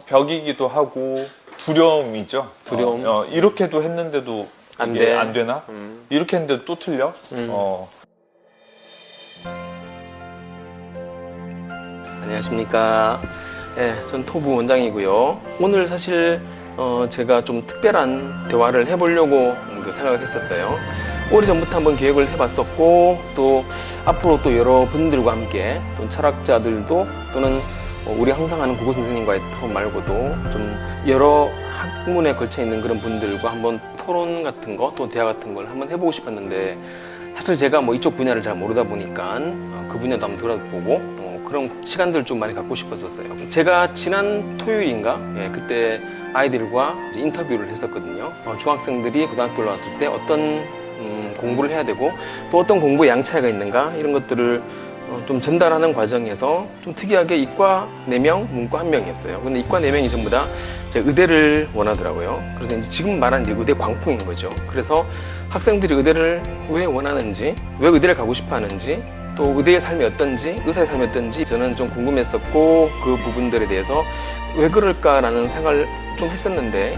벽이기도 하고 두려움이죠. 두려움. 이렇게도 했는데도 안 이게 돼. 안 되나? 이렇게 했는데도 또 틀려? 안녕하십니까. 네, 전 토부 원장이고요. 오늘 사실 제가 좀 특별한 대화를 해보려고 생각을 했었어요. 오래전부터 한번 계획을 해봤었고, 또 앞으로 또 여러분들과 함께 또 철학자들도 또는 우리 항상 하는 국어 선생님과의 토론 말고도 좀 여러 학문에 걸쳐 있는 그런 분들과 한번 토론 같은 거, 또 대화 같은 걸 한번 해보고 싶었는데, 사실 제가 뭐 이쪽 분야를 잘 모르다 보니까 그 분야도 한번 들어보고 그런 시간들을 좀 많이 갖고 싶었었어요. 제가 지난 토요일인가 그때 아이들과 이제 인터뷰를 했었거든요. 중학생들이 고등학교로 왔을 때 어떤 공부를 해야 되고 또 어떤 공부에 양차이가 있는가 이런 것들을 좀 전달하는 과정에서 좀 특이하게 이과 4명, 문과 1명이었어요. 근데 이과 4명이 전부 다 이제 의대를 원하더라고요. 그래서 이제 지금 말한 이제 의대 광풍인 거죠. 그래서 학생들이 의대를 왜 원하는지, 왜 의대를 가고 싶어 하는지, 또 의대의 삶이 어떤지, 의사의 삶이 어떤지 저는 좀 궁금했었고, 그 부분들에 대해서 왜 그럴까라는 생각을 좀 했었는데,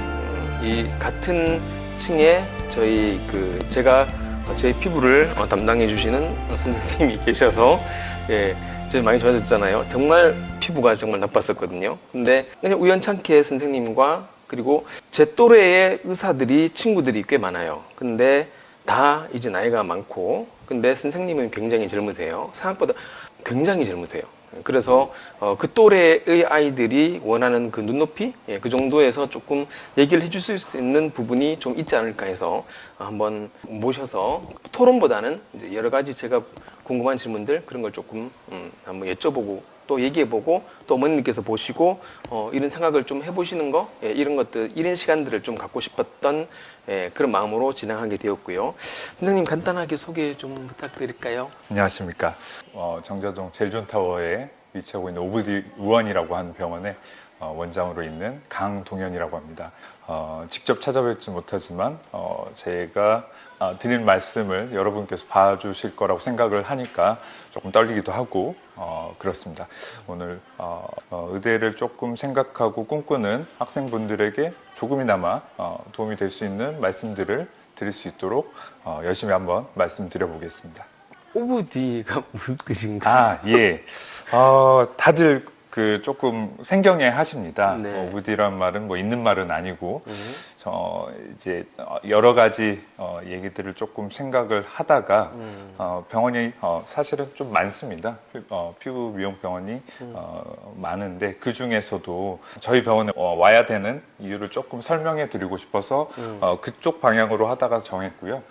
이 같은 층에 제가 제 피부를 담당해 주시는 선생님이 계셔서 제가 많이 좋아졌잖아요. 정말 피부가 정말 나빴었거든요. 근데 그냥 우연찮게 선생님과 그리고 제 또래의 의사들이 친구들이 꽤 많아요. 근데 다 이제 나이가 많고, 근데 선생님은 굉장히 젊으세요. 생각보다 굉장히 젊으세요. 그래서 그 또래의 아이들이 원하는 그 눈높이, 그 정도에서 조금 얘기를 해줄 수 있는 부분이 좀 있지 않을까 해서 한번 모셔서 토론보다는 이제 여러 가지 제가 궁금한 질문들 그런 걸 조금 한번 여쭤보고 또 얘기해보고 또 어머님께서 보시고 이런 생각을 좀 해보시는 거, 이런 것들, 이런 시간들을 좀 갖고 싶었던 그런 마음으로 진행하게 되었고요. 선생님 간단하게 소개 좀 부탁드릴까요? 안녕하십니까. 정자동 제일존타워에 위치하고 있는 오브디 의원이라고 하는 병원의 원장으로 있는 강동현이라고 합니다. 직접 찾아뵙지 못하지만 제가 드린 말씀을 여러분께서 봐주실 거라고 생각을 하니까 조금 떨리기도 하고 그렇습니다. 오늘 의대를 조금 생각하고 꿈꾸는 학생분들에게 조금이나마 도움이 될 수 있는 말씀들을 드릴 수 있도록 열심히 한번 말씀드려 보겠습니다. 오브디가 무슨 뜻인가요? 예. 다들 조금 생경해 하십니다. 네. 오브디란 말은 뭐 있는 말은 아니고, 이제 여러 가지 얘기들을 조금 생각을 하다가 병원이 사실은 좀 많습니다. 피부 미용 병원이 많은데 그 중에서도 저희 병원에 와야 되는 이유를 조금 설명해 드리고 싶어서 그쪽 방향으로 하다가 정했고요.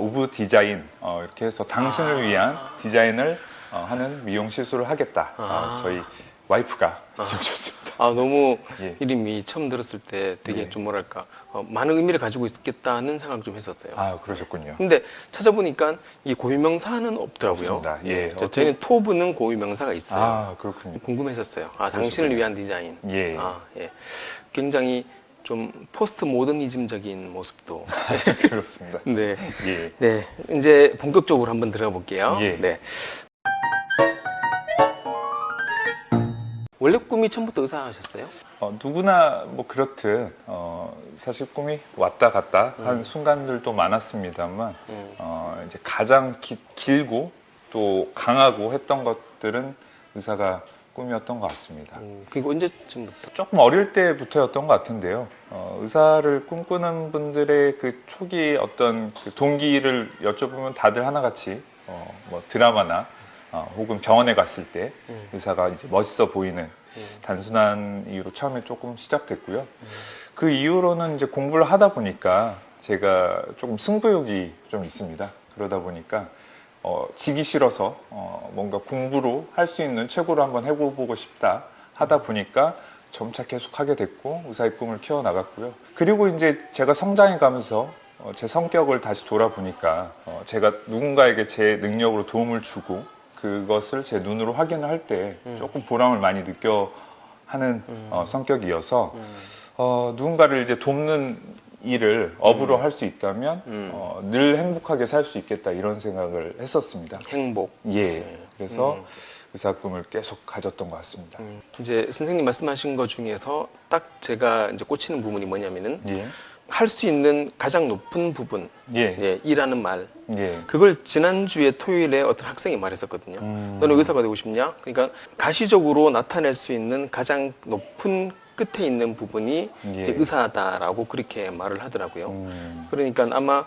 우브 디자인 이렇게 해서 당신을 위한 디자인을 하는 미용 시술을 하겠다. 저희 와이프가 지어줬습니다. 너무 예. 이름이 처음 들었을 때 되게 좀 뭐랄까 많은 의미를 가지고 있겠다는 생각을 좀 했었어요. 그러셨군요. 근데 찾아보니까 이 고유명사는 없더라고요. 없습니다. 예. 저희는 토부는 고유명사가 있어요. 그렇군요. 궁금했었어요. 당신을 위한 디자인. 예. 예. 굉장히 좀 포스트 모더니즘적인 모습도. 그렇습니다. 네. 예. 네. 이제 본격적으로 한번 들어가 볼게요. 예. 네. 원래 꿈이 처음부터 의사하셨어요? 누구나 뭐 그렇듯 사실 꿈이 왔다 갔다 한 순간들도 많았습니다만 이제 가장 길고 또 강하고 했던 것들은 의사가 꿈이었던 것 같습니다. 그게 언제쯤부터? 조금 어릴 때부터였던 것 같은데요. 의사를 꿈꾸는 분들의 그 초기 어떤 그 동기를 여쭤보면 다들 하나같이 뭐 드라마나 혹은 병원에 갔을 때 의사가 이제 멋있어 보이는 단순한 이유로 처음에 조금 시작됐고요. 그 이후로는 이제 공부를 하다 보니까 제가 조금 승부욕이 좀 있습니다. 그러다 보니까 지기 싫어서 뭔가 공부로 할 수 있는 최고로 한번 해보고 싶다 하다 보니까 점차 계속 하게 됐고 의사의 꿈을 키워나갔고요. 그리고 이제 제가 성장해 가면서 제 성격을 다시 돌아보니까 제가 누군가에게 제 능력으로 도움을 주고 그것을 제 눈으로 확인을 할 때 조금 보람을 많이 느껴 하는 성격이어서 누군가를 이제 돕는 일을 업으로 할 수 있다면 늘 행복하게 살 수 있겠다 이런 생각을 했었습니다. 행복. 예. 그래서 의사 꿈을 계속 가졌던 것 같습니다. 이제 선생님 말씀하신 것 중에서 딱 제가 이제 꽂히는 부분이 뭐냐면은 예, 할 수 있는 가장 높은 부분, 예, 예, 이라는 말. 예, 그걸 지난주에 토요일에 어떤 학생이 말했었거든요. 너는 의사가 되고 싶냐? 그러니까 가시적으로 나타낼 수 있는 가장 높은 끝에 있는 부분이 예. 이제 의사다라고 그렇게 말을 하더라고요. 음, 그러니까 아마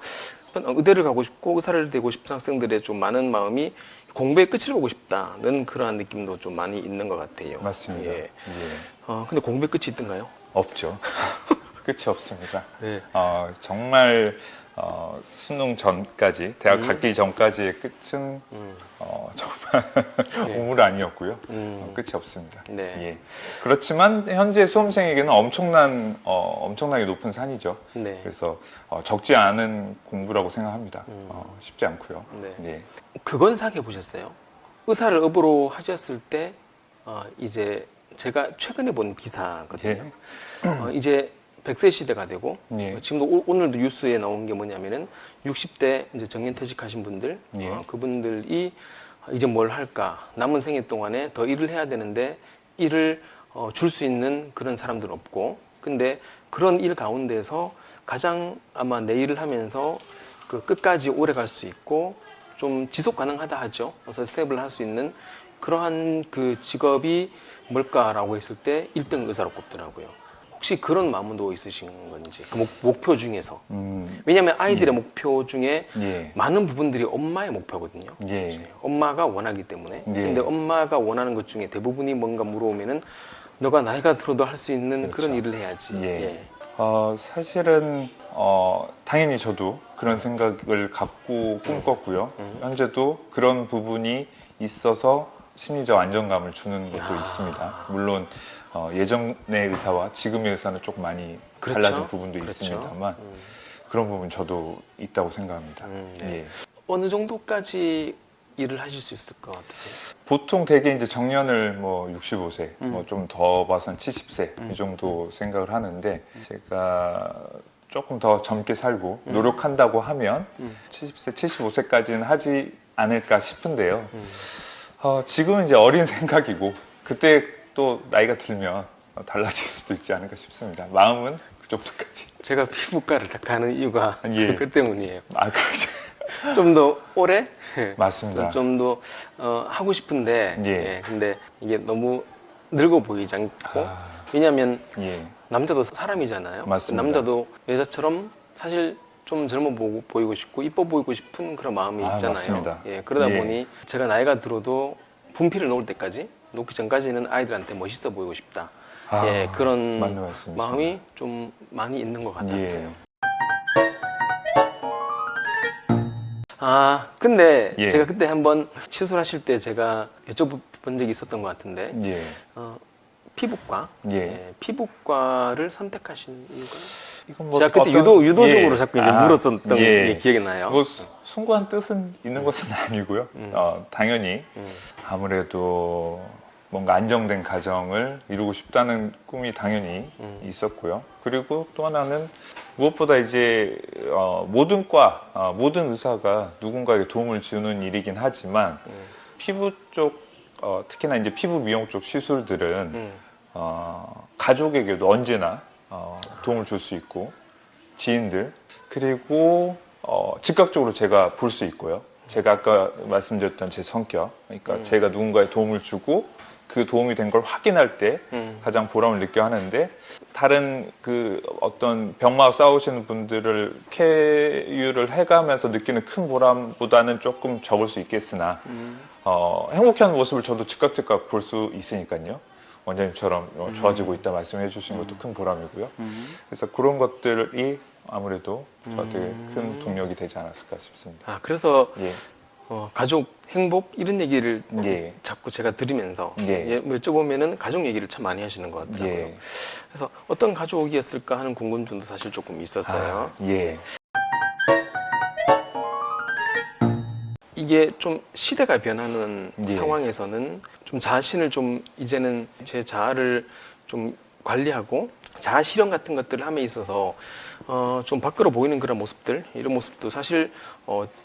의대를 가고 싶고 의사를 되고 싶은 학생들의 좀 많은 마음이 공부의 끝을 보고 싶다는 그러한 느낌도 좀 많이 있는 것 같아요. 맞습니다. 예. 예. 근데 공부의 끝이 있던가요? 없죠. 끝이 없습니다. 네. 정말 수능 전까지, 대학 가기 전까지의 끝은 정말 네. 우물 아니었고요. 끝이 없습니다. 네. 예. 그렇지만 현재 수험생에게는 엄청나게 높은 산이죠. 네. 그래서 적지 않은 공부라고 생각합니다. 쉽지 않고요. 네. 예. 그건 사귀어 보셨어요? 의사를 업으로 하셨을 때 이제 제가 최근에 본 기사거든요. 이제 100세 시대가 되고 예. 지금도 오늘도 뉴스에 나온 게 뭐냐면은 60대 이제 정년퇴직하신 분들 예. 그분들이 이제 뭘 할까 남은 생애 동안에 더 일을 해야 되는데 일을 줄 수 있는 그런 사람들은 없고 근데 그런 일 가운데서 가장 아마 내 일을 하면서 그 끝까지 오래 갈 수 있고 좀 지속 가능하다 하죠. 그래서 스텝을 할 수 있는 그러한 그 직업이 뭘까라고 했을 때 1등 의사로 꼽더라고요. 혹시 그런 마음도 있으신 건지 그 목표 중에서 왜냐하면 아이들의 목표 중에 예. 많은 부분들이 엄마의 목표거든요. 예. 엄마가 원하기 때문에 예. 근데 엄마가 원하는 것 중에 대부분이 뭔가 물어오면은 너가 나이가 들어도 할 수 있는 그렇죠. 그런 일을 해야지. 예. 사실은 당연히 저도 그런 생각을 갖고 꿈꿨고요. 현재도 그런 부분이 있어서 심리적 안정감을 주는 것도 있습니다. 물론 예전의 의사와 지금의 의사는 조금 많이 그렇죠. 달라진 부분도 그렇죠. 있습니다만 그런 부분 저도 있다고 생각합니다. 네. 예. 어느 정도까지 일을 하실 수 있을 것 같으세요? 보통 대개 이제 정년을 뭐 65세, 뭐 좀 더 봐선 70세 이 정도 생각을 하는데 제가 조금 더 젊게 살고 노력한다고 하면 70세, 75세까지는 하지 않을까 싶은데요. 지금은 이제 어린 생각이고 그때 또 나이가 들면 달라질 수도 있지 않을까 싶습니다. 마음은 그 정도까지. 제가 피부과를 딱 가는 이유가 예. 그 때문이에요. 그렇죠. 좀 더 오래 맞습니다. 좀 더 하고 싶은데 예. 근데 이게 너무 늙어 보이지 않고 왜냐하면 예. 남자도 사람이잖아요. 맞습니다. 남자도 여자처럼 사실 좀 젊어 보이고 싶고 이뻐 보이고 싶은 그런 마음이 있잖아요. 맞습니다. 예, 그러다 예. 보니 제가 나이가 들어도 분필을 놓을 때까지 놓기 전까지는 아이들한테 멋있어 보이고 싶다. 예, 그런 맞는 말씀이십니다. 마음이 좀 많이 있는 것 같았어요. 예. 근데 예. 제가 그때 한번 시술하실 때 제가 여쭤본 적이 있었던 것 같은데 예. 피부과, 예. 예, 피부과를 선택하신 이유가? 이건 뭐 제가 그때 어떤- 유도적으로 예. 자꾸 이제 물었었던 예. 게 기억이 나요. 뭐 숭고한 뜻은 있는 것은 아니고요. 당연히 아무래도 뭔가 안정된 가정을 이루고 싶다는 꿈이 당연히 있었고요. 그리고 또 하나는 무엇보다 이제 모든 모든 의사가 누군가에게 도움을 주는 일이긴 하지만 피부 쪽 특히나 이제 피부 미용 쪽 시술들은 가족에게도 언제나 도움을 줄 수 있고 지인들 그리고 즉각적으로 제가 볼 수 있고요. 제가 아까 말씀드렸던 제 성격, 그러니까 제가 누군가에 도움을 주고 그 도움이 된 걸 확인할 때 가장 보람을 느껴 하는데 다른 그 어떤 병마와 싸우시는 분들을 쾌유를 해가면서 느끼는 큰 보람보다는 조금 적을 수 있겠으나 행복해하는 모습을 저도 즉각 볼 수 있으니까요. 원장님처럼 좋아지고 있다 말씀해 주신 것도 큰 보람이고요. 그래서 그런 것들이 아무래도 저한테 큰 동력이 되지 않았을까 싶습니다. 그래서 예. 가족 행복 이런 얘기를 예. 자꾸 제가 들으면서 예. 여쭤보면은 가족 얘기를 참 많이 하시는 것 같더라고요. 예. 그래서 어떤 가족이었을까 하는 궁금증도 사실 조금 있었어요. 예. 이게 좀 시대가 변하는 예. 상황에서는 좀 자신을 좀 이제는 제 자아를 좀 관리하고 자아 실현 같은 것들을 함에 있어서 좀 밖으로 보이는 그런 모습들, 이런 모습도 사실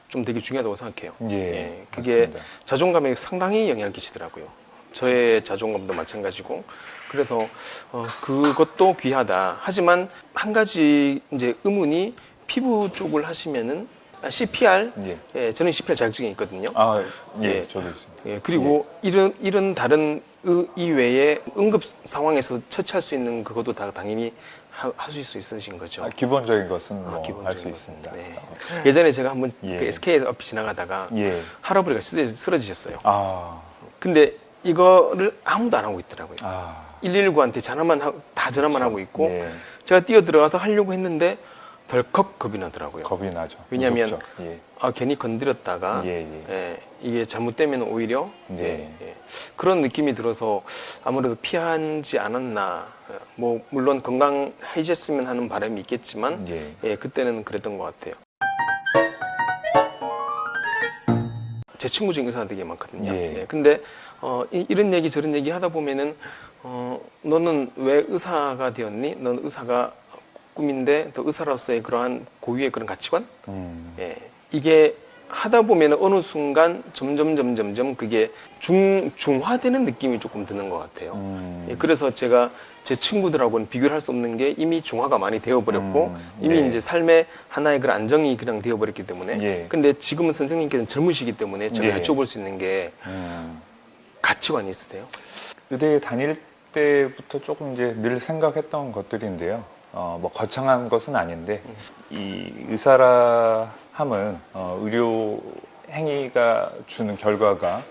좀 되게 중요하다고 생각해요. 예, 그게 맞습니다. 자존감에 상당히 영향을 끼치더라고요. 저의 자존감도 마찬가지고. 그래서 그것도 귀하다. 하지만 한 가지 이제 의문이, 피부 쪽을 하시면은 CPR, 예. 저는 CPR 자격증이 있거든요. 예, 저도 있습니다. 그리고 이런 다른 이외에 응급 상황에서 처치할 수 있는 그것도 다 당연히 하실 수 있으신 거죠. 기본적인 것은 뭐 기본적인 할 수 것은. 있습니다. 네. 예전에 제가 한번 예. 그 SK에서 앞에 지나가다가 예. 할아버지가 쓰러지셨어요. 아, 근데 이거를 아무도 안 하고 있더라고요. 아, 119한테 다 전화만 하고 있고, 예. 제가 뛰어 들어가서 하려고 했는데 덜컥 겁이 나더라고요. 겁이 나죠. 왜냐하면 무섭죠. 예. 괜히 건드렸다가 예. 이게 잘못되면 오히려 네. 그런 느낌이 들어서 아무래도 피하지 않았나. 뭐 물론 건강해졌으면 하는 바람이 있겠지만 그때는 그랬던 것 같아요. 제 친구 중에 의사가 되게 많거든요. 근데 이런 얘기 저런 얘기 하다 보면은 너는 왜 의사가 되었니? 넌 의사가 꿈인데 또 의사로서의 그러한 고유의 그런 가치관? 이게 하다 보면 어느 순간 점점 그게 중화되는 느낌이 조금 드는 것 같아요. 그래서 제가 제 친구들하고는 비교를 할 수 없는 게 이미 중화가 많이 되어버렸고 이미 이제 삶의 하나의 그런 안정이 그냥 되어버렸기 때문에. 근데 지금은 선생님께서는 젊으시기 때문에 제가 여쭤볼 수 있는 게 가치관이 있으세요? 의대에 다닐 때부터 조금 이제 늘 생각했던 것들인데요. 뭐 거창한 것은 아닌데 이 의사라 함은 의료 행위가 주는 결과가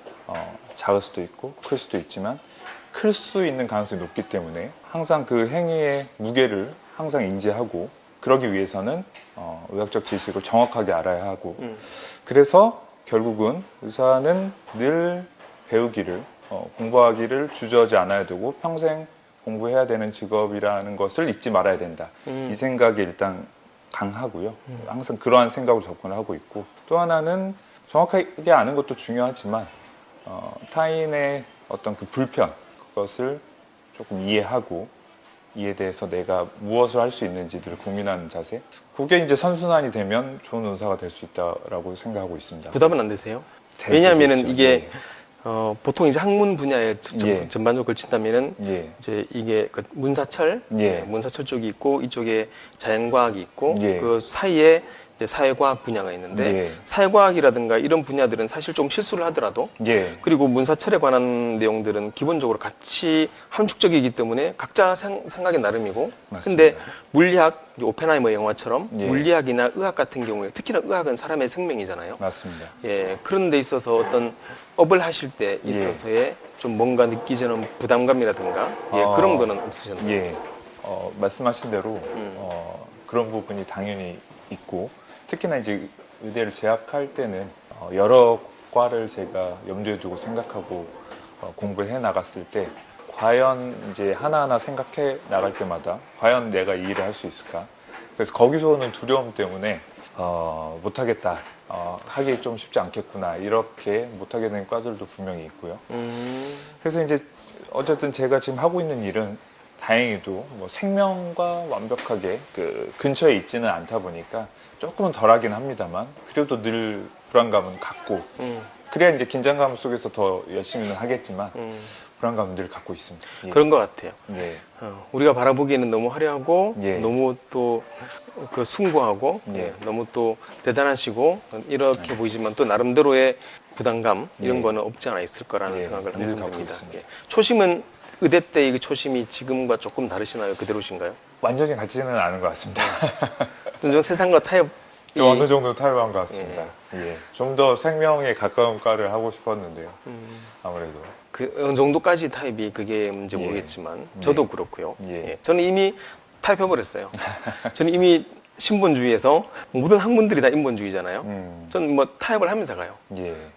작을 수도 있고 클 수도 있지만 클 수 있는 가능성이 높기 때문에 항상 그 행위의 무게를 항상 인지하고 그러기 위해서는 의학적 지식을 정확하게 알아야 하고 그래서 결국은 의사는 늘 배우기를 공부하기를 주저하지 않아야 되고 평생 공부해야 되는 직업이라는 것을 잊지 말아야 된다. 이 생각이 일단 강하고요. 항상 그러한 생각으로 접근을 하고 있고 또 하나는 정확하게 아는 것도 중요하지만 타인의 어떤 그 불편 그것을 조금 이해하고 이에 대해서 내가 무엇을 할 수 있는지를 고민하는 자세 그게 이제 선순환이 되면 좋은 의사가 될 수 있다라고 생각하고 있습니다. 부담은 안 되세요? 왜냐하면은 있죠. 이게 보통 이제 학문 분야에 예. 전반적으로 걸친다면은 이제 이게 그 문사철, 문사철 쪽이 있고 이쪽에 자연과학이 있고 그 사이에 이제 사회과학 분야가 있는데 사회과학이라든가 이런 분야들은 사실 좀 실수를 하더라도 그리고 문사철에 관한 내용들은 기본적으로 같이 함축적이기 때문에 각자 생각이 나름이고 근데 물리학, 오펜하이머 영화처럼 물리학이나 의학 같은 경우에 특히나 의학은 사람의 생명이잖아요. 맞습니다. 그런 데 있어서 어떤 업을 하실 때 있어서의 좀 뭔가 느끼지는 부담감이라든가 그런 거는 없으셨나요? 말씀하신 대로 그런 부분이 당연히 있고 특히나 이제 의대를 재학할 때는 여러 과를 제가 염두에 두고 생각하고 공부를 해 나갔을 때 과연 이제 하나하나 생각해 나갈 때마다 과연 내가 이 일을 할 수 있을까? 그래서 거기서 오는 두려움 때문에 못하겠다. 하기 좀 쉽지 않겠구나. 이렇게 못하게 된 과들도 분명히 있고요. 그래서 이제 어쨌든 제가 지금 하고 있는 일은 다행히도 뭐 생명과 완벽하게 그 근처에 있지는 않다 보니까 조금은 덜하긴 합니다만 그래도 늘 불안감은 갖고 그래야 이제 긴장감 속에서 더 열심히는 하겠지만 불안감은 늘 갖고 있습니다. 그런 것 같아요. 우리가 바라보기에는 너무 화려하고 너무 또 그 숭고하고 너무 또 대단하시고 이렇게 보이지만 또 나름대로의 부담감 이런 거는 없지 않아 있을 거라는 생각을 항상 합니다. 초심은 의대 때의 그 초심이 지금과 조금 다르시나요? 그대로신가요? 완전히 같지는 않은 것 같습니다. 좀 세상과 타협 좀 어느 정도 타협한 것 같습니다. 좀 더 생명에 가까운 과를 하고 싶었는데요. 아무래도 그 어느 정도까지 타협이 그게 문제 모르겠지만 저도 그렇고요. 저는 이미 타협해버렸어요. 저는 이미 신본주의에서 모든 학문들이 다 인본주의잖아요. 저는 뭐 타협을 하면서 가요.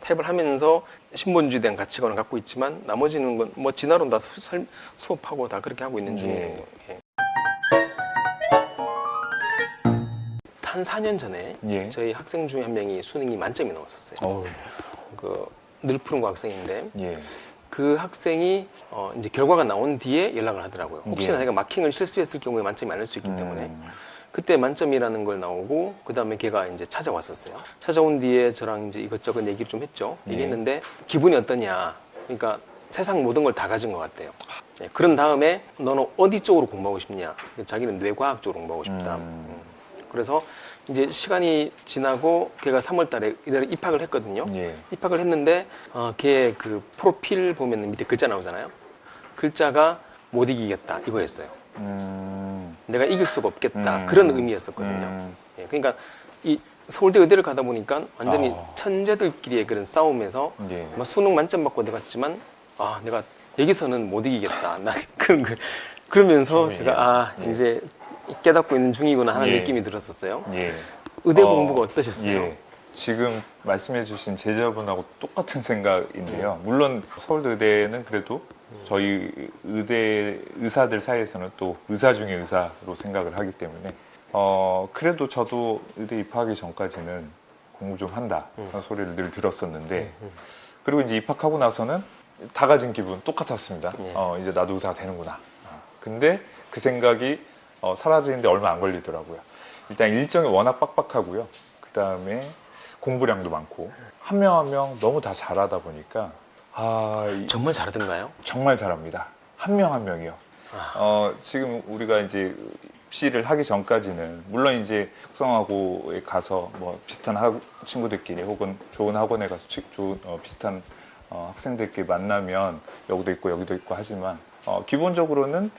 타협을 하면서 신본주의에 대한 가치관을 갖고 있지만 나머지는 건 뭐 진화론 다 수업하고 다 그렇게 하고 있는 중이에요. 한 4년 전에 저희 학생 중에 한 명이 수능이 만점이 나왔었어요. 그 늘푸른 학생인데 그 학생이 이제 결과가 나온 뒤에 연락을 하더라고요. 혹시나 예. 내가 마킹을 실수했을 경우에 만점이 안 날 수 있기 때문에 그때 만점이라는 걸 나오고 그 다음에 걔가 이제 찾아왔었어요. 찾아온 뒤에 저랑 이제 이것저것 얘기를 좀 했죠. 예. 얘기했는데 기분이 어떠냐. 그러니까 세상 모든 걸 다 가진 것 같대요. 네, 그런 다음에 너는 어디 쪽으로 공부하고 싶냐. 자기는 뇌과학 쪽으로 공부하고 싶다. 그래서 이제 시간이 지나고 걔가 3월 달에 이대로 입학을 했거든요. 예. 입학을 했는데 걔 그 프로필 보면 밑에 글자 나오잖아요. 글자가 못 이기겠다 이거였어요. 내가 이길 수가 없겠다 그런 의미였었거든요. 예, 그러니까 이 서울대 의대를 가다 보니까 완전히 천재들끼리의 그런 싸움에서 예. 아마 수능 만점 받고 들어갔지만 내가 여기서는 못 이기겠다. 나 그러면서 제가 예. 이제 깨닫고 있는 중이구나 하는 예. 느낌이 들었었어요. 예. 의대 공부가 어떠셨어요? 예. 지금 말씀해주신 제자분하고 똑같은 생각인데요. 물론 서울대 의대는 그래도 저희 의대 의사들 사이에서는 또 의사 중에 의사로 생각을 하기 때문에 그래도 저도 의대 입학하기 전까지는 공부 좀 한다 그런 소리를 늘 들었었는데 그리고 이제 입학하고 나서는 다 가진 기분 똑같았습니다. 예. 이제 나도 의사가 되는구나. 근데 그 생각이 사라지는데 얼마 안 걸리더라고요. 일단 일정이 워낙 빡빡하고요. 그 다음에 공부량도 많고 한 명 한 명 너무 다 잘하다 보니까 정말 잘하던가요? 정말 잘합니다. 한 명 한 명이요. 지금 우리가 이제 입시를 하기 전까지는 물론 이제 특성화고에 가서 뭐 비슷한 친구들끼리 혹은 좋은 학원에 가서 비슷한 학생들끼리 만나면 여기도 있고 여기도 있고 하지만 기본적으로는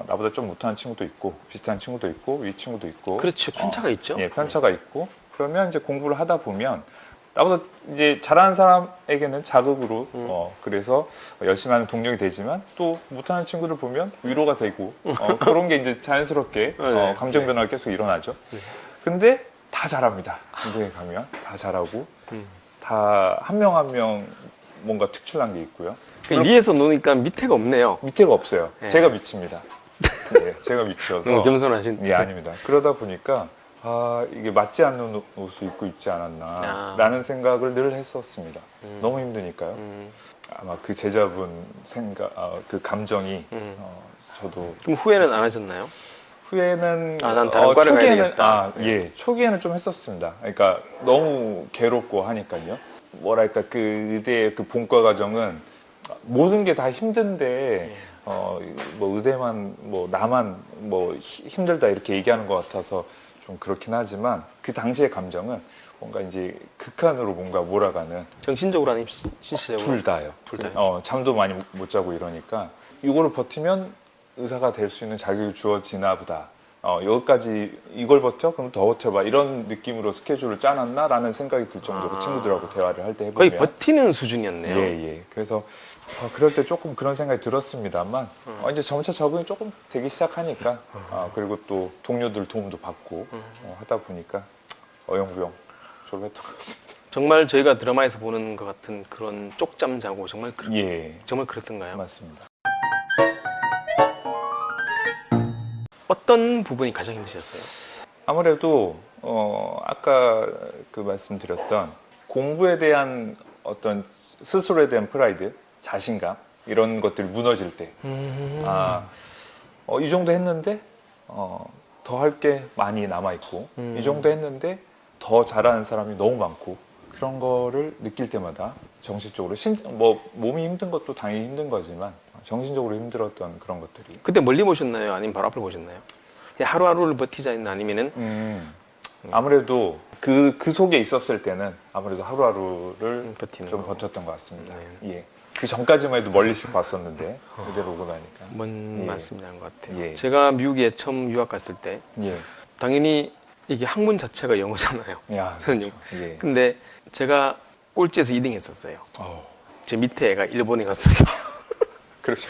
나보다 좀 못하는 친구도 있고 비슷한 친구도 있고 위 친구도 있고 그렇죠. 편차가 있죠. 예, 편차가 있고 그러면 이제 공부를 하다 보면 나보다 이제 잘하는 사람에게는 자극으로 그래서 열심히 하는 동력이 되지만 또 못하는 친구들 보면 위로가 되고 그런 게 이제 자연스럽게 네. 감정 변화가 계속 일어나죠. 근데 다 잘합니다. 군대에 가면 다 잘하고 다 한 명 한 명 뭔가 특출난 게 있고요. 위에서 노니까 밑에가 없네요. 밑에가 없어요. 네. 제가 미칩니다. 네, 제가 미쳐서 너무 겸손하신. 예, 아닙니다. 그러다 보니까 이게 맞지 않는 옷을 입고 있지 않았나 라는 생각을 늘 했었습니다. 너무 힘드니까요. 아마 그 제자분 그 감정이 저도 그럼 후회는 안 하셨나요? 후에는 난 다른 과를 가야 되겠다. 예, 초기에는 좀 했었습니다. 그러니까 너무 괴롭고 하니까요. 뭐랄까 그 의대의 그 본과 과정은 모든 게 다 힘든데 뭐 의대만 뭐 나만 뭐 힘들다 이렇게 얘기하는 것 같아서 좀 그렇긴 하지만 그 당시의 감정은 뭔가 이제 극한으로 뭔가 몰아가는 정신적으로 아니면 실질적으로? 둘 다요. 둘 다요. 잠도 많이 못 자고 이러니까 이거를 버티면 의사가 될 수 있는 자격이 주어지나 보다. 여기까지 이걸 버텨? 그럼 더 버텨봐. 이런 느낌으로 스케줄을 짜놨나라는 생각이 들 정도로 친구들하고 대화를 할 때 해보면 거의 버티는 수준이었네요. 예. 그래서 그럴 때 조금 그런 생각이 들었습니다만 이제 점차 적응이 조금 되기 시작하니까 그리고 또 동료들 도움도 받고 하다 보니까 어영부영 졸업했던 것 같습니다. 정말 저희가 드라마에서 보는 것 같은 그런 쪽잠 자고 정말 예, 정말 그렇던가요? 맞습니다. 어떤 부분이 가장 힘드셨어요? 아무래도 아까 그 말씀드렸던 공부에 대한 어떤 스스로에 대한 프라이드, 자신감 이런 것들이 무너질 때, 이 정도 했는데 더 할 게 많이 남아 있고, 이 정도 했는데 더 잘하는 사람이 너무 많고 그런 거를 느낄 때마다 정신적으로 몸이 힘든 것도 당연히 힘든 거지만 정신적으로 힘들었던 그런 것들이. 그때 멀리 보셨나요? 아니면 바로 앞을 보셨나요? 하루하루를 버티자 했나 아니면은 아무래도 그 속에 있었을 때는 아무래도 하루하루를 버티는 좀 거. 버텼던 것 같습니다. 예. 그 전까지만 해도 멀리씩 봤었는데 이대로 오고 나니까. 뭔 예. 말씀이라는 것 같아요. 예. 제가 미국에 처음 유학 갔을 때 예. 당연히 이게 학문 자체가 영어잖아요. 야, 저는 그렇죠. 예. 근데 제가 꼴찌에서 2등 했었어요. 어, 제 밑에 애가 일본에 갔었어. 그렇죠.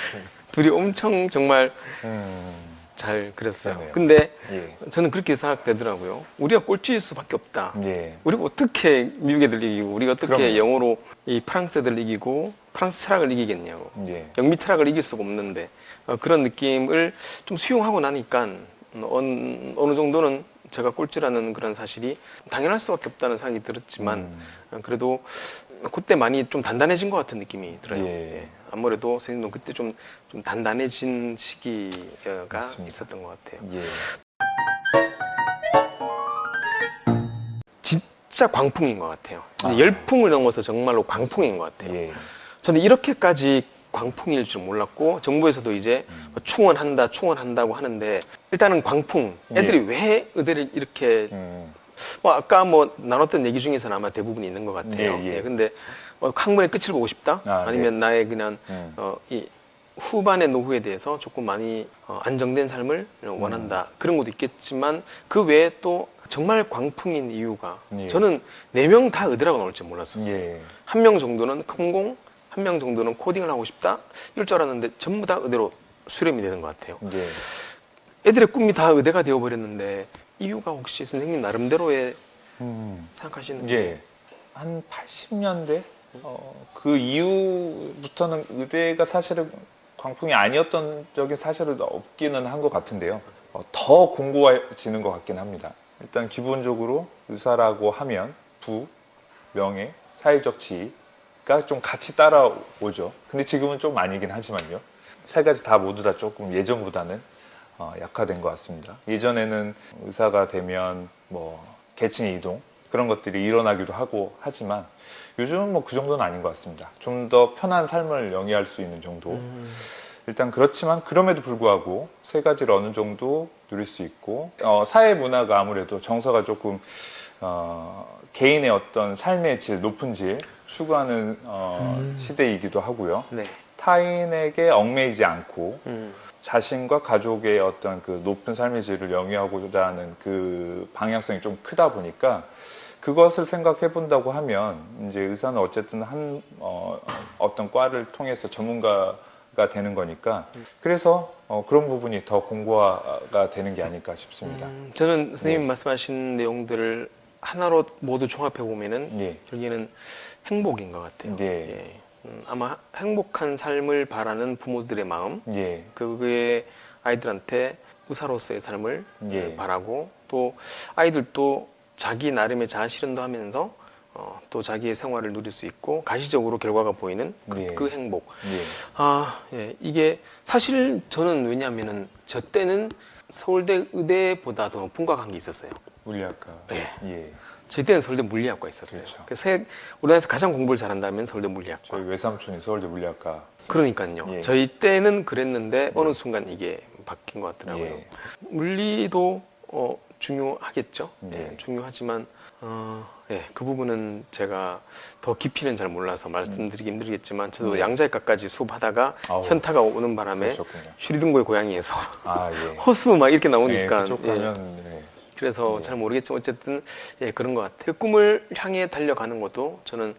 둘이 엄청 정말 음, 잘 그랬어요. 그러네요. 근데 예. 저는 그렇게 생각되더라고요. 우리가 꼴찌일 수밖에 없다. 예. 우리가 어떻게 미국 애들 이기고 우리가 어떻게 그럼요. 영어로 이 프랑스 애들 이기고 프랑스 철학을 이기겠냐고. 예. 영미 철학을 이길 수가 없는데 그런 느낌을 좀 수용하고 나니까 어느 정도는 제가 꼴찌라는 그런 사실이 당연할 수밖에 없다는 생각이 들었지만 그래도 그때 많이 좀 단단해진 것 같은 느낌이 들어요. 예. 예. 아무래도 선생님도 그때 좀 단단해진 시기가 맞습니다. 있었던 것 같아요. 예. 진짜 광풍인 것 같아요. 아. 열풍을 넘어서 정말로 광풍인 것 같아요. 예. 저는 이렇게까지 광풍일 줄 몰랐고 정부에서도 이제 충원한다고 하는데 일단은 광풍 애들이 왜 의대를 이렇게 뭐 아까 뭐 나눴던 얘기 중에서는 아마 대부분이 있는 것 같아요. 예. 근데 학문의 끝을 보고 싶다 아니면 나의 그냥 이 후반의 노후에 대해서 조금 많이 안정된 삶을 원한다 그런 것도 있겠지만 그 외에 또 정말 광풍인 이유가 예. 저는 4명 다 의대라고 나올 줄 몰랐었어요. 예. 1명 정도는 컴공, 1명 정도는 코딩을 하고 싶다 이럴 줄 알았는데 전부 다 의대로 수렴이 되는 것 같아요. 예. 애들의 꿈이 다 의대가 되어버렸는데 이유가 혹시 선생님 나름대로의 생각하시는 예. 한 80년대 그 이후부터는 의대가 사실은 광풍이 아니었던 적이 사실은 없기는 한 것 같은데요. 더 공고해지는 것 같긴 합니다. 일단 기본적으로 의사라고 하면 부, 명예, 사회적 지위가 좀 같이 따라오죠. 근데 지금은 좀 아니긴 하지만요. 세 가지 다 모두 다 조금 예전보다는 약화된 것 같습니다. 예전에는 의사가 되면 뭐 계층 이동 그런 것들이 일어나기도 하고 하지만 요즘은 뭐 그 정도는 아닌 것 같습니다. 좀 더 편한 삶을 영위할 수 있는 정도. 일단 그렇지만 그럼에도 불구하고 세 가지를 어느 정도 누릴 수 있고 사회 문화가 아무래도 정서가 조금 개인의 어떤 삶의 질, 높은 질 추구하는 시대이기도 하고요. 네. 타인에게 얽매이지 않고 자신과 가족의 어떤 그 높은 삶의 질을 영위하고자 하는 그 방향성이 좀 크다 보니까 그것을 생각해 본다고 하면 이제 의사는 어쨌든 어떤 과를 통해서 전문가가 되는 거니까 그래서 그런 부분이 더 공고화가 되는 게 아닐까 싶습니다. 저는 선생님 네. 말씀하신 내용들을 하나로 모두 종합해 보면은 예. 결국에는 행복인 것 같아요. 네. 예. 아마 행복한 삶을 바라는 부모들의 마음, 예. 그게 아이들한테 의사로서의 삶을 예. 바라고 또 아이들도 자기 나름의 자아 실현도 하면서 또 자기의 생활을 누릴 수 있고 가시적으로 결과가 보이는 예. 그 행복. 예. 예. 이게 사실 저는 왜냐하면은 저 때는 서울대 의대보다 더 높은 과가 한 게 있었어요. 물리학과. 예. 예. 저희 때는 서울대 물리학과 있었어요. 그렇죠. 그래서 우리나라에서 가장 공부를 잘한다면 서울대 물리학과. 저희 외삼촌이 서울대 물리학과. 그러니까요. 예. 저희 때는 그랬는데 어느 순간 이게 바뀐 것 같더라고요. 예. 물리도 중요하겠죠. 예. 예, 중요하지만 예, 그 부분은 제가 더 깊이는 잘 몰라서 말씀드리기 힘들겠지만 저도 네. 양자역학까지 수업하다가 아우, 현타가 오는 바람에 그러셨군요. 슈리등고의 고향에서 아, 예. 허수 막 이렇게 예, 나오니까 그쪽 예, 가면 예. 그래서 네. 잘 모르겠지만 어쨌든 예, 그런 것 같아요. 그 꿈을 향해 달려가는 것도 저는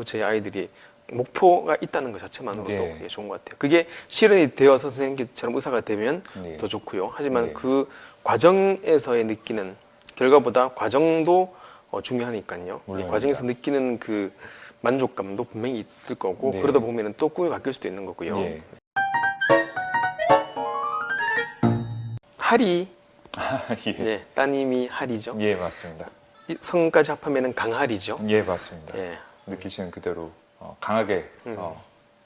제 아이들이 목표가 있다는 것 자체만으로도 네. 예, 좋은 것 같아요. 그게 실현이 되어서 선생님처럼 의사가 되면 네. 더 좋고요. 하지만 네. 그 과정에서의 느끼는 결과보다 과정도 중요하니까요. 물론입니다. 과정에서 느끼는 그 만족감도 분명히 있을 거고 네. 그러다 보면 또 꿈이 바뀔 수도 있는 거고요. 예. 하리, 예. 예, 따님이 하리죠. 예, 맞습니다. 이 성까지 합하면 강하리죠. 예, 맞습니다. 예. 느끼시는 그대로 강하게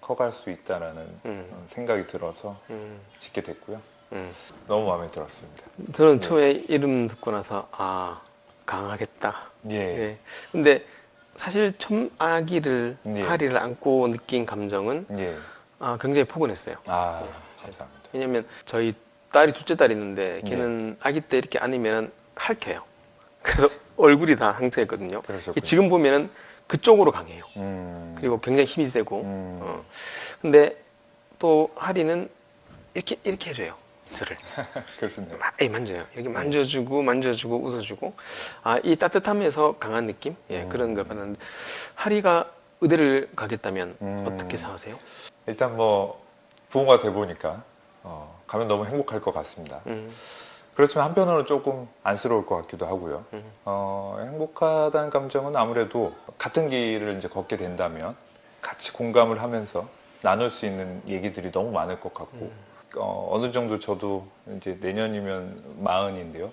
커갈 수 있다라는 생각이 들어서 짓게 됐고요. 너무 마음에 들었습니다. 저는 네. 처음에 이름 듣고 나서 강하겠다. 예. 예. 근데 사실 처음 아기를 예. 하리를 안고 느낀 감정은 예. 굉장히 포근했어요. 아, 감사합니다. 왜냐면 저희 딸이 둘째 딸이 있는데 걔는 아기 때 이렇게 안으면 핥혀요. 그래서 얼굴이 다 상처였거든요. 그러셨군요. 지금 보면은 그쪽으로 강해요. 그리고 그리고 굉장히 힘이 세고. 근데 또 하리는 이렇게 해줘요. 저를. 그렇군요. 많이 만져요. 이렇게 만져주고 웃어주고 이 따뜻함에서 강한 느낌? 예, 그런 걸 받았는데 하리가 의대를 가겠다면 어떻게 생각하세요? 일단 뭐 부모가 돼 보니까 가면 너무 행복할 것 같습니다. 그렇지만 한편으로는 조금 안쓰러울 것 같기도 하고요. 행복하다는 감정은 아무래도 같은 길을 이제 걷게 된다면 같이 공감을 하면서 나눌 수 있는 얘기들이 너무 많을 것 같고 어느 정도 저도 이제 내년이면 40인데요.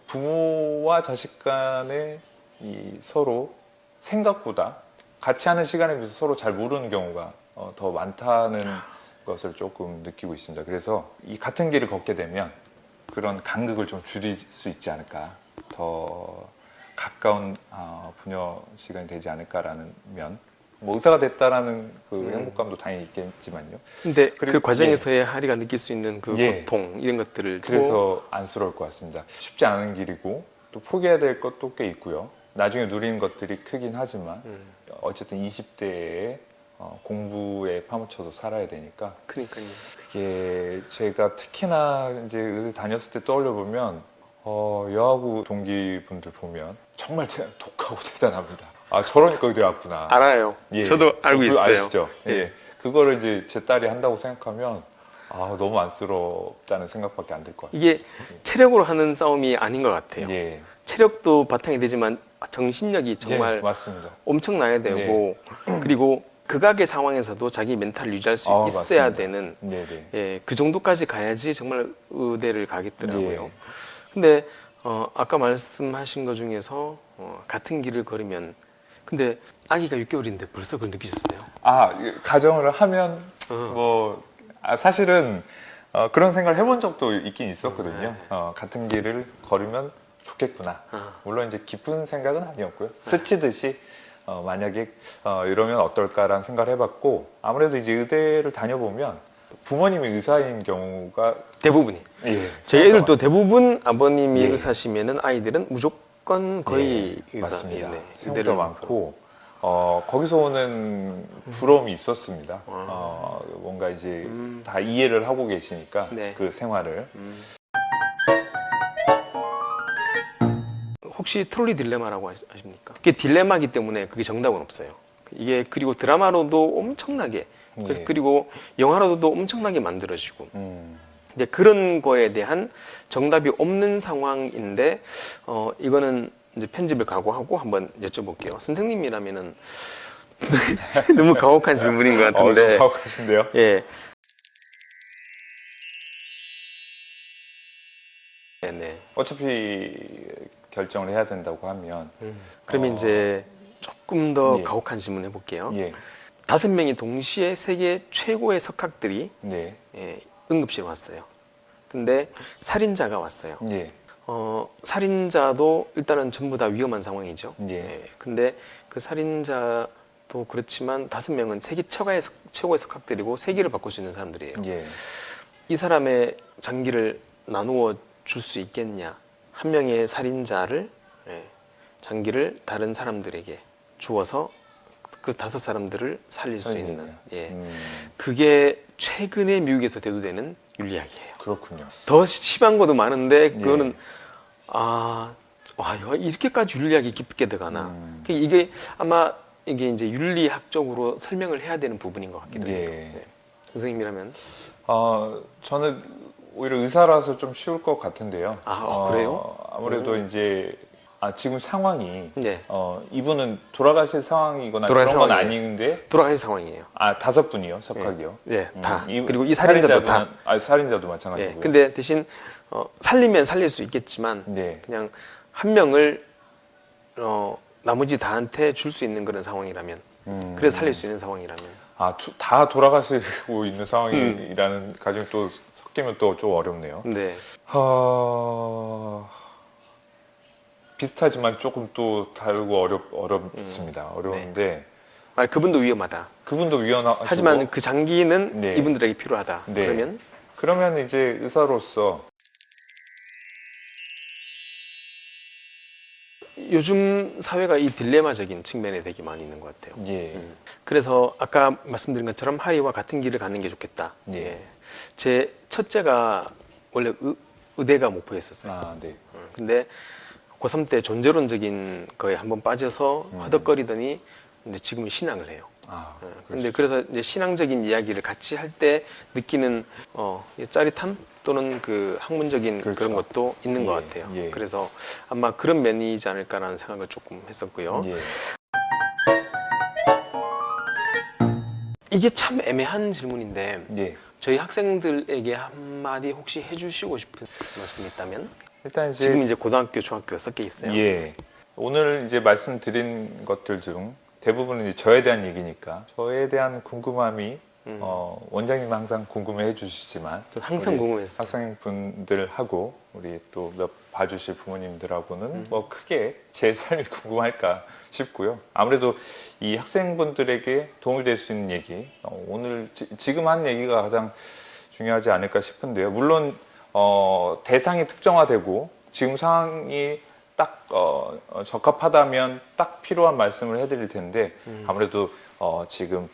부모와 자식 간에 이 서로 생각보다 같이 하는 시간에 비해서 서로 잘 모르는 경우가 더 많다는 것을 조금 느끼고 있습니다. 그래서 이 같은 길을 걷게 되면 그런 간극을 좀 줄일 수 있지 않을까, 더 가까운 부녀 시간이 되지 않을까라는 면, 뭐 의사가 됐다라는 그 행복감도 당연히 있겠지만요. 근데 그 그리고- 과정에서의 하리가 느낄 수 있는 그 예. 고통 이런 것들을 그래서 안쓰러울 것 같습니다. 쉽지 않은 길이고 또 포기해야 될 것도 꽤 있고요. 나중에 누리는 것들이 크긴 하지만 어쨌든 20대에 공부에 파묻혀서 살아야 되니까 그러니까요. 그게 제가 특히나 이제 의대 다녔을 때 떠올려 보면 여하고 동기분들 보면 정말 독하고 대단합니다. 아 저러니까 의대 왔구나. 알아요. 예. 저도 알고 그거 있어요. 아시죠? 예. 예. 그거를 이제 제 딸이 한다고 생각하면 너무 안쓰럽다는 생각밖에 안 들 것 같습니다. 이게 체력으로 하는 싸움이 아닌 것 같아요. 예. 체력도 바탕이 되지만 정신력이 정말 예, 맞습니다. 엄청나야 되고 그리고 극악의 상황에서도 자기 멘탈을 유지할 수 있어야 맞습니다. 되는 네네. 예, 그 정도까지 가야지 정말 의대를 가겠더라고요. 예. 근데 아까 말씀하신 것 중에서 같은 길을 걸으면 근데 아기가 6개월인데 벌써 그걸 느끼셨어요? 가정을 하면 사실은 그런 생각을 해본 적도 있긴 있었거든요. 같은 길을 걸으면 좋겠구나. 물론 이제 깊은 생각은 아니었고요. 스치듯이 만약에 이러면 어떨까라는 생각을 해봤고 아무래도 이제 의대를 다녀보면 부모님이 의사인 경우가 대부분이. 예, 저희 애들도 대부분 아버님이 예. 의사시면은 아이들은 무조건 거의 예, 의사. 맞습니다. 네, 생각도 많고 거기서 오는 부러움이 있었습니다. 뭔가 이제 다 이해를 하고 계시니까 네. 그 생활을 혹시 트롤리 딜레마라고 아십니까? 그게 딜레마이기 때문에 그게 정답은 없어요. 이게 그리고 드라마로도 엄청나게 예. 그리고 영화로도 엄청나게 만들어지고 음, 이제 그런 거에 대한 정답이 없는 상황인데 이거는 이제 편집을 각오하고 한번 여쭤볼게요. 선생님이라면은 너무 가혹한 질문인 것 같은데. 좀 가혹하신데요? 예. 네네. 어차피 결정을 해야 된다고 하면 그러면 이제 조금 더 예. 가혹한 질문 해볼게요. 예, 5명이 동시에 세계 최고의 석학들이 네, 응급실에 왔어요. 근데 살인자가 왔어요. 예, 살인자도 일단은 전부 다 위험한 상황이죠. 예. 근데 그 살인자도 그렇지만 5명은 세계 최고의 석학들이고 세계를 바꿀 수 있는 사람들이에요. 예, 이 사람의 장기를 나누어 줄 수 있겠냐? 한 명의 살인자를 장기를 다른 사람들에게 주어서 그 5사람들을 살릴 수 있는. 예. 그게 최근에 미국에서 대두되는 윤리학이에요. 그렇군요. 더 심한 것도 많은데 예. 그거는 이렇게까지 윤리학이 깊게 들어가나. 음. 이게 아마 이게 이제 윤리학적으로 설명을 해야 되는 부분인 것 같기도 해요. 예. 네. 선생님이라면 저는 오히려 의사라서 좀 쉬울 것 같은데요. 그래요? 아무래도 이제 지금 상황이 네. 이분은 돌아가실 상황이거나 돌아가실 그런 건 상황이에요. 아닌데 돌아가신 상황이에요. 5분이요, 석학이요. 예, 다. 그리고 이 살인자도 다. 살인자도 마찬가지고요. 예, 근데 대신 살리면 살릴 수 있겠지만 네. 그냥 한 명을 나머지 다한테 줄 수 있는 그런 상황이라면 그래서 살릴 수 있는 상황이라면 다 돌아가시고 있는 상황이라는 가정이 또 섞이면 또 좀 어렵네요. 네. 비슷하지만 조금 또 다르고 어렵습니다. 어려운데 그분도 위험하다. 그분도 위험하시고 하지만 그 장기는 네. 이분들에게 필요하다. 네. 그러면 이제 의사로서 요즘 사회가 이 딜레마적인 측면에 되게 많이 있는 것 같아요. 예. 그래서 아까 말씀드린 것처럼 하리와 같은 길을 가는 게 좋겠다. 예. 제 첫째가 원래 의대가 목표였었어요. 네. 근데 고3 때 존재론적인 거에 한번 빠져서 허덕거리더니 이제 지금은 신앙을 해요. 근데 그래서 이제 신앙적인 이야기를 같이 할 때 느끼는 짜릿함 또는 그 학문적인 그렇죠. 그런 것도 있는 것 같아요. 그래서 아마 그런 면이지 않을까라는 생각을 조금 했었고요. 예. 이게 참 애매한 질문인데 예. 저희 학생들에게 한마디 혹시 해주시고 싶은 말씀이 있다면? 일단 이제 지금 이제 고등학교, 중학교 섞여 있어요. 예. 오늘 이제 말씀드린 것들 중 대부분은 이제 저에 대한 얘기니까 저에 대한 궁금함이 원장님 항상 궁금해 해주시지만 전 항상 우리 궁금했어요. 학생분들하고 우리 또 몇 봐주실 부모님들하고는 뭐 크게 제 삶이 궁금할까 싶고요. 아무래도 이 학생분들에게 도움이 될 수 있는 얘기, 오늘 지금 한 얘기가 가장 중요하지 않을까 싶은데요. 물론 대상이 특정화되고 지금 상황이 딱 적합하다면 딱 필요한 말씀을 해드릴 텐데 아무래도 지금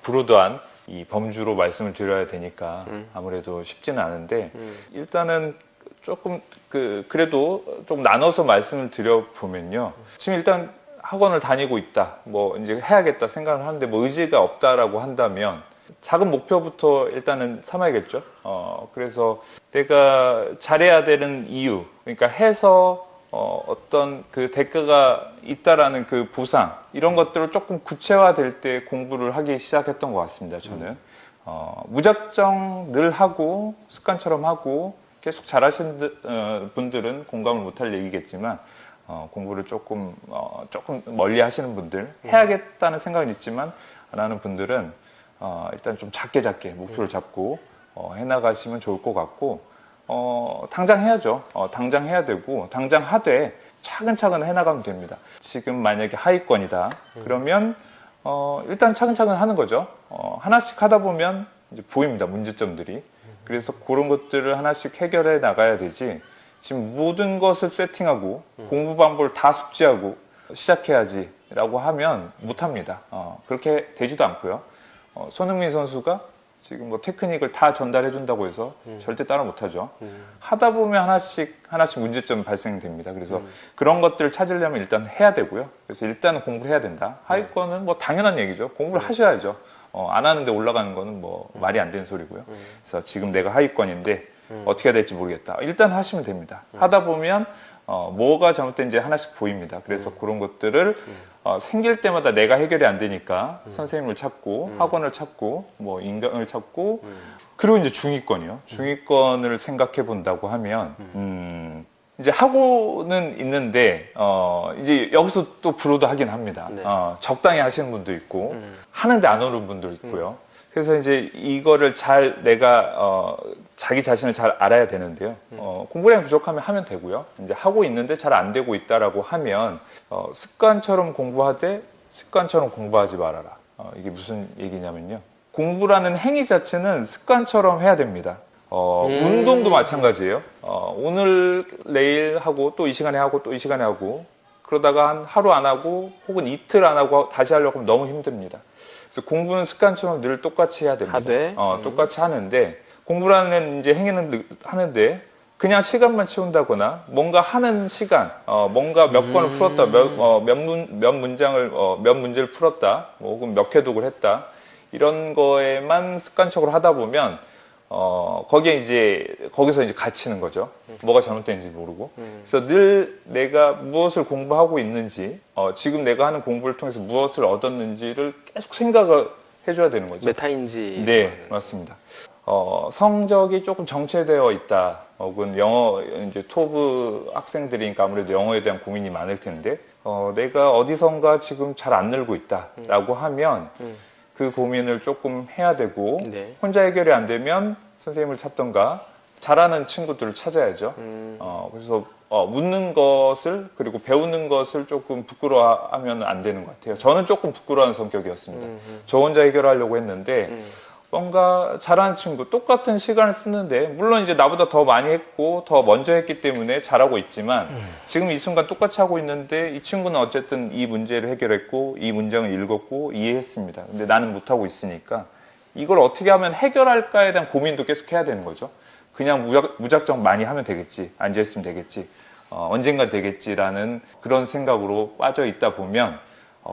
불우도한 이 범주로 말씀을 드려야 되니까 아무래도 쉽지는 않은데 일단은 조금 그래도 좀 나눠서 말씀을 드려보면요. 지금 일단 학원을 다니고 있다, 뭐 이제 해야겠다 생각을 하는데 뭐 의지가 없다라고 한다면 작은 목표부터 일단은 삼아야겠죠. 그래서 내가 잘해야 되는 이유, 그러니까 해서 어떤 그 대가가 있다라는 그 보상, 이런 것들을 조금 구체화될 때 공부를 하기 시작했던 것 같습니다. 저는 무작정 늘 하고 습관처럼 하고 계속 잘하시는 분들은 공감을 못할 얘기겠지만 공부를 조금 멀리 하시는 분들, 해야겠다는 생각은 있지만 안 하는 분들은 일단 좀 작게 목표를 잡고 해나가시면 좋을 것 같고, 당장 해야죠. 당장 해야 되고, 당장 하되 차근차근 해나가면 됩니다. 지금 만약에 하위권이다 그러면 일단 차근차근 하는 거죠. 하나씩 하다 보면 이제 보입니다, 문제점들이. 그래서 그런 것들을 하나씩 해결해 나가야 되지, 지금 모든 것을 세팅하고 공부 방법을 다 숙지하고 시작해야지 라고 하면 못합니다. 그렇게 되지도 않고요. 손흥민 선수가 지금 뭐 테크닉을 다 전달해 준다고 해서 절대 따라 못하죠. 하다 보면 하나씩 문제점이 발생됩니다. 그래서 그런 것들을 찾으려면 일단 해야 되고요. 그래서 일단은 공부를 해야 된다. 하위권은 뭐 당연한 얘기죠. 공부를 하셔야죠. 안 하는데 올라가는 거는 뭐 말이 안 되는 소리고요. 그래서 지금 내가 하위권인데 어떻게 해야 될지 모르겠다. 일단 하시면 됩니다. 하다 보면 뭐가 잘못된지 하나씩 보입니다. 그래서 그런 것들을 생길 때마다 내가 해결이 안 되니까 선생님을 찾고 학원을 찾고 뭐 인강을 찾고 그리고 이제 중위권이요. 중위권을 생각해 본다고 하면 이제 하고는 있는데 이제 여기서 또 불호도 하긴 합니다. 네. 적당히 하시는 분도 있고 하는데 안 오는 분도 있고요. 그래서 이제 이거를 잘 내가 자기 자신을 잘 알아야 되는데요. 공부량이 부족하면 하면 되고요. 이제 하고 있는데 잘 안 되고 있다라고 하면 습관처럼 공부하되 습관처럼 공부하지 말아라. 이게 무슨 얘기냐면요. 공부라는 행위 자체는 습관처럼 해야 됩니다. 운동도 마찬가지예요. 오늘 내일 하고 또 이 시간에 하고 또 이 시간에 하고 그러다가 한 하루 안 하고 혹은 이틀 안 하고 다시 하려고 하면 너무 힘듭니다. 그래서 공부는 습관처럼 늘 똑같이 해야 됩니다. 하되 똑같이 하는데 공부라는 이제 행위는 하는데 그냥 시간만 채운다거나 뭔가 하는 시간, 뭔가 몇 권을 풀었다, 몇 문장을 몇 문제를 풀었다, 뭐 혹은 몇 회독을 했다, 이런 거에만 습관적으로 하다 보면 거기서 이제 갇히는 거죠. 뭐가 잘못된지 모르고. 그래서 늘 내가 무엇을 공부하고 있는지, 지금 내가 하는 공부를 통해서 무엇을 얻었는지를 계속 생각을 해줘야 되는 거죠. 메타인지. 네, 맞습니다. 성적이 조금 정체되어 있다, 혹은 영어, 이제 토브 학생들이니까 아무래도 영어에 대한 고민이 많을 텐데, 내가 어디선가 지금 잘 안 늘고 있다라고 하면, 그 고민을 조금 해야 되고, 네. 혼자 해결이 안 되면 선생님을 찾던가 잘하는 친구들을 찾아야죠. 그래서 묻는 것을, 그리고 배우는 것을 조금 부끄러워하면 안 되는 것 같아요. 저는 조금 부끄러워하는 성격이었습니다. 저 혼자 해결하려고 했는데 뭔가 잘하는 친구, 똑같은 시간을 쓰는데, 물론 이제 나보다 더 많이 했고 더 먼저 했기 때문에 잘하고 있지만 지금 이 순간 똑같이 하고 있는데 이 친구는 어쨌든 이 문제를 해결했고 이 문장을 읽었고 이해했습니다. 근데 나는 못하고 있으니까 이걸 어떻게 하면 해결할까에 대한 고민도 계속 해야 되는 거죠. 그냥 무작정 많이 하면 되겠지, 앉아있으면 되겠지, 언젠가 되겠지라는 그런 생각으로 빠져 있다 보면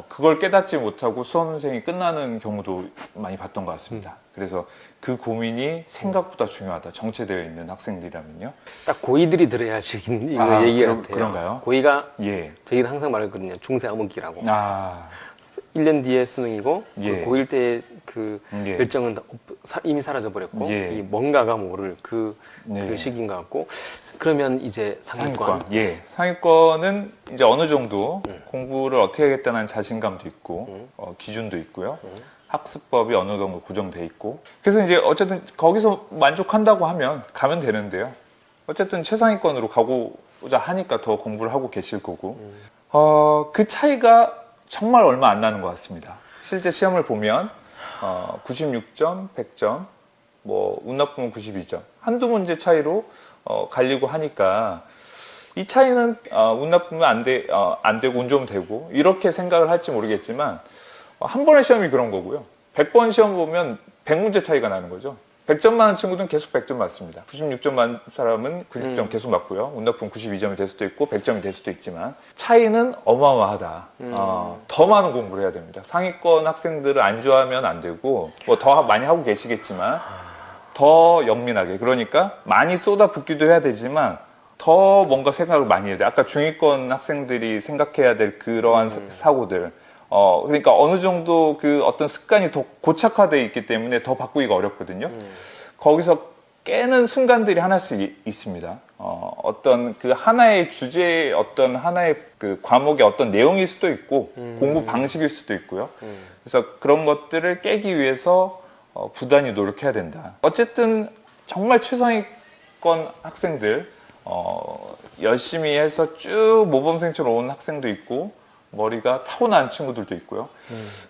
그걸 깨닫지 못하고 수험생이 끝나는 경우도 많이 봤던 것 같습니다. 그래서 그 고민이 생각보다 중요하다, 정체되어 있는 학생들이라면요. 딱 고2들이 들어야 할 얘기 같아요. 그런가요? 고2가 예. 저희는 항상 말했거든요. 중세 암흑기라고. 1년 1년 뒤에 수능이고 예. 고1 때 그 예. 열정은 이미 사라져 버렸고 예. 이 뭔가가 모를 그 네. 시기인 것 같고 그러면 이제 상위권. 예. 상위권은 이제 어느 정도 공부를 어떻게 하겠다는 자신감도 있고 기준도 있고요. 학습법이 어느 정도 고정돼 있고 그래서 이제 어쨌든 거기서 만족한다고 하면 가면 되는데요. 어쨌든 최상위권으로 가고자 하니까 더 공부를 하고 계실 거고 그 차이가 정말 얼마 안 나는 것 같습니다. 실제 시험을 보면 96점, 100점, 뭐 운 나쁘면 92점 한두 문제 차이로 갈리고 하니까 이 차이는 운 나쁘면 안 되고 운 좋으면 되고 이렇게 생각을 할지 모르겠지만 한 번의 시험이 그런 거고요. 100번 시험 보면 100문제 차이가 나는 거죠. 100점 많은 친구들은 계속 100점 맞습니다. 96점 많은 사람은 90점 계속 맞고요. 운 나쁘면 92점이 될 수도 있고 100점이 될 수도 있지만 차이는 어마어마하다. 더 많은 공부를 해야 됩니다. 상위권 학생들을 안 좋아하면 안 되고 뭐 더 많이 하고 계시겠지만 더 영민하게 그러니까 많이 쏟아붓기도 해야 되지만 더 뭔가 생각을 많이 해야 돼. 아까 중위권 학생들이 생각해야 될 그러한 사고들 그러니까 어느 정도 그 어떤 습관이 더 고착화되어 있기 때문에 더 바꾸기가 어렵거든요. 거기서 깨는 순간들이 하나씩 있습니다. 어떤 그 하나의 주제, 어떤 하나의 그 과목의 어떤 내용일 수도 있고 공부 방식일 수도 있고요. 그래서 그런 것들을 깨기 위해서 부단히 노력해야 된다. 어쨌든 정말 최상위권 학생들 열심히 해서 쭉 모범생처럼 온 학생도 있고 머리가 타고난 친구들도 있고요.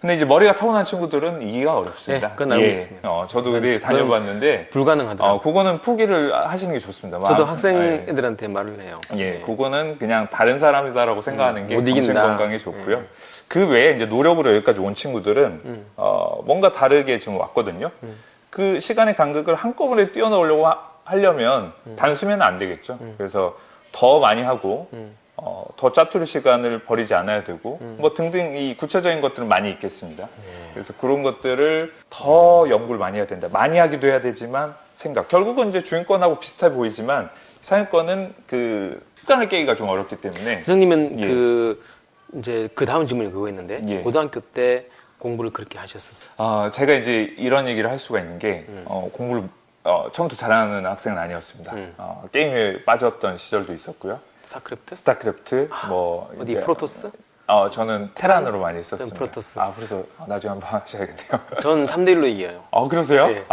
근데 이제 머리가 타고난 친구들은 이기가 어렵습니다. 네, 그건 알고 있습니다. 저도 그때 다녀봤는데 불가능하더라고요. 그거는 포기를 하시는 게 좋습니다. 저도 학생들한테 말을 해요. 예, 그거는 그냥 다른 사람이다라고 생각하는 게 못 정신 이긴다. 건강에 좋고요. 그 외에 이제 노력으로 여기까지 온 친구들은 뭔가 다르게 지금 왔거든요. 그 시간의 간극을 한꺼번에 뛰어넘으려고 하려면 단수면 안 되겠죠. 그래서 더 많이 하고 더 짜투리 시간을 버리지 않아야 되고 뭐 등등 이 구체적인 것들은 많이 있겠습니다. 그래서 그런 것들을 더 연구를 많이 해야 된다. 많이 하기도 해야 되지만 결국은 이제 중위권하고 비슷해 보이지만 상위권은 그 습관을 깨기가 좀 어렵기 때문에 선생님은 예. 이제 그 다음 질문이 그거였는데 예. 고등학교 때 공부를 그렇게 하셨었어요? 제가 이제 이런 얘기를 할 수가 있는 게 공부를 처음부터 잘하는 학생은 아니었습니다. 게임에 빠졌던 시절도 있었고요. 스타크래프트 뭐 어디 이제, 프로토스? 저는 테란으로 많이 했었습니다. 프로토스. 그래도 나중에 한번 하셔야겠네요. 전 3대1로 이겨요. 그러세요? 예.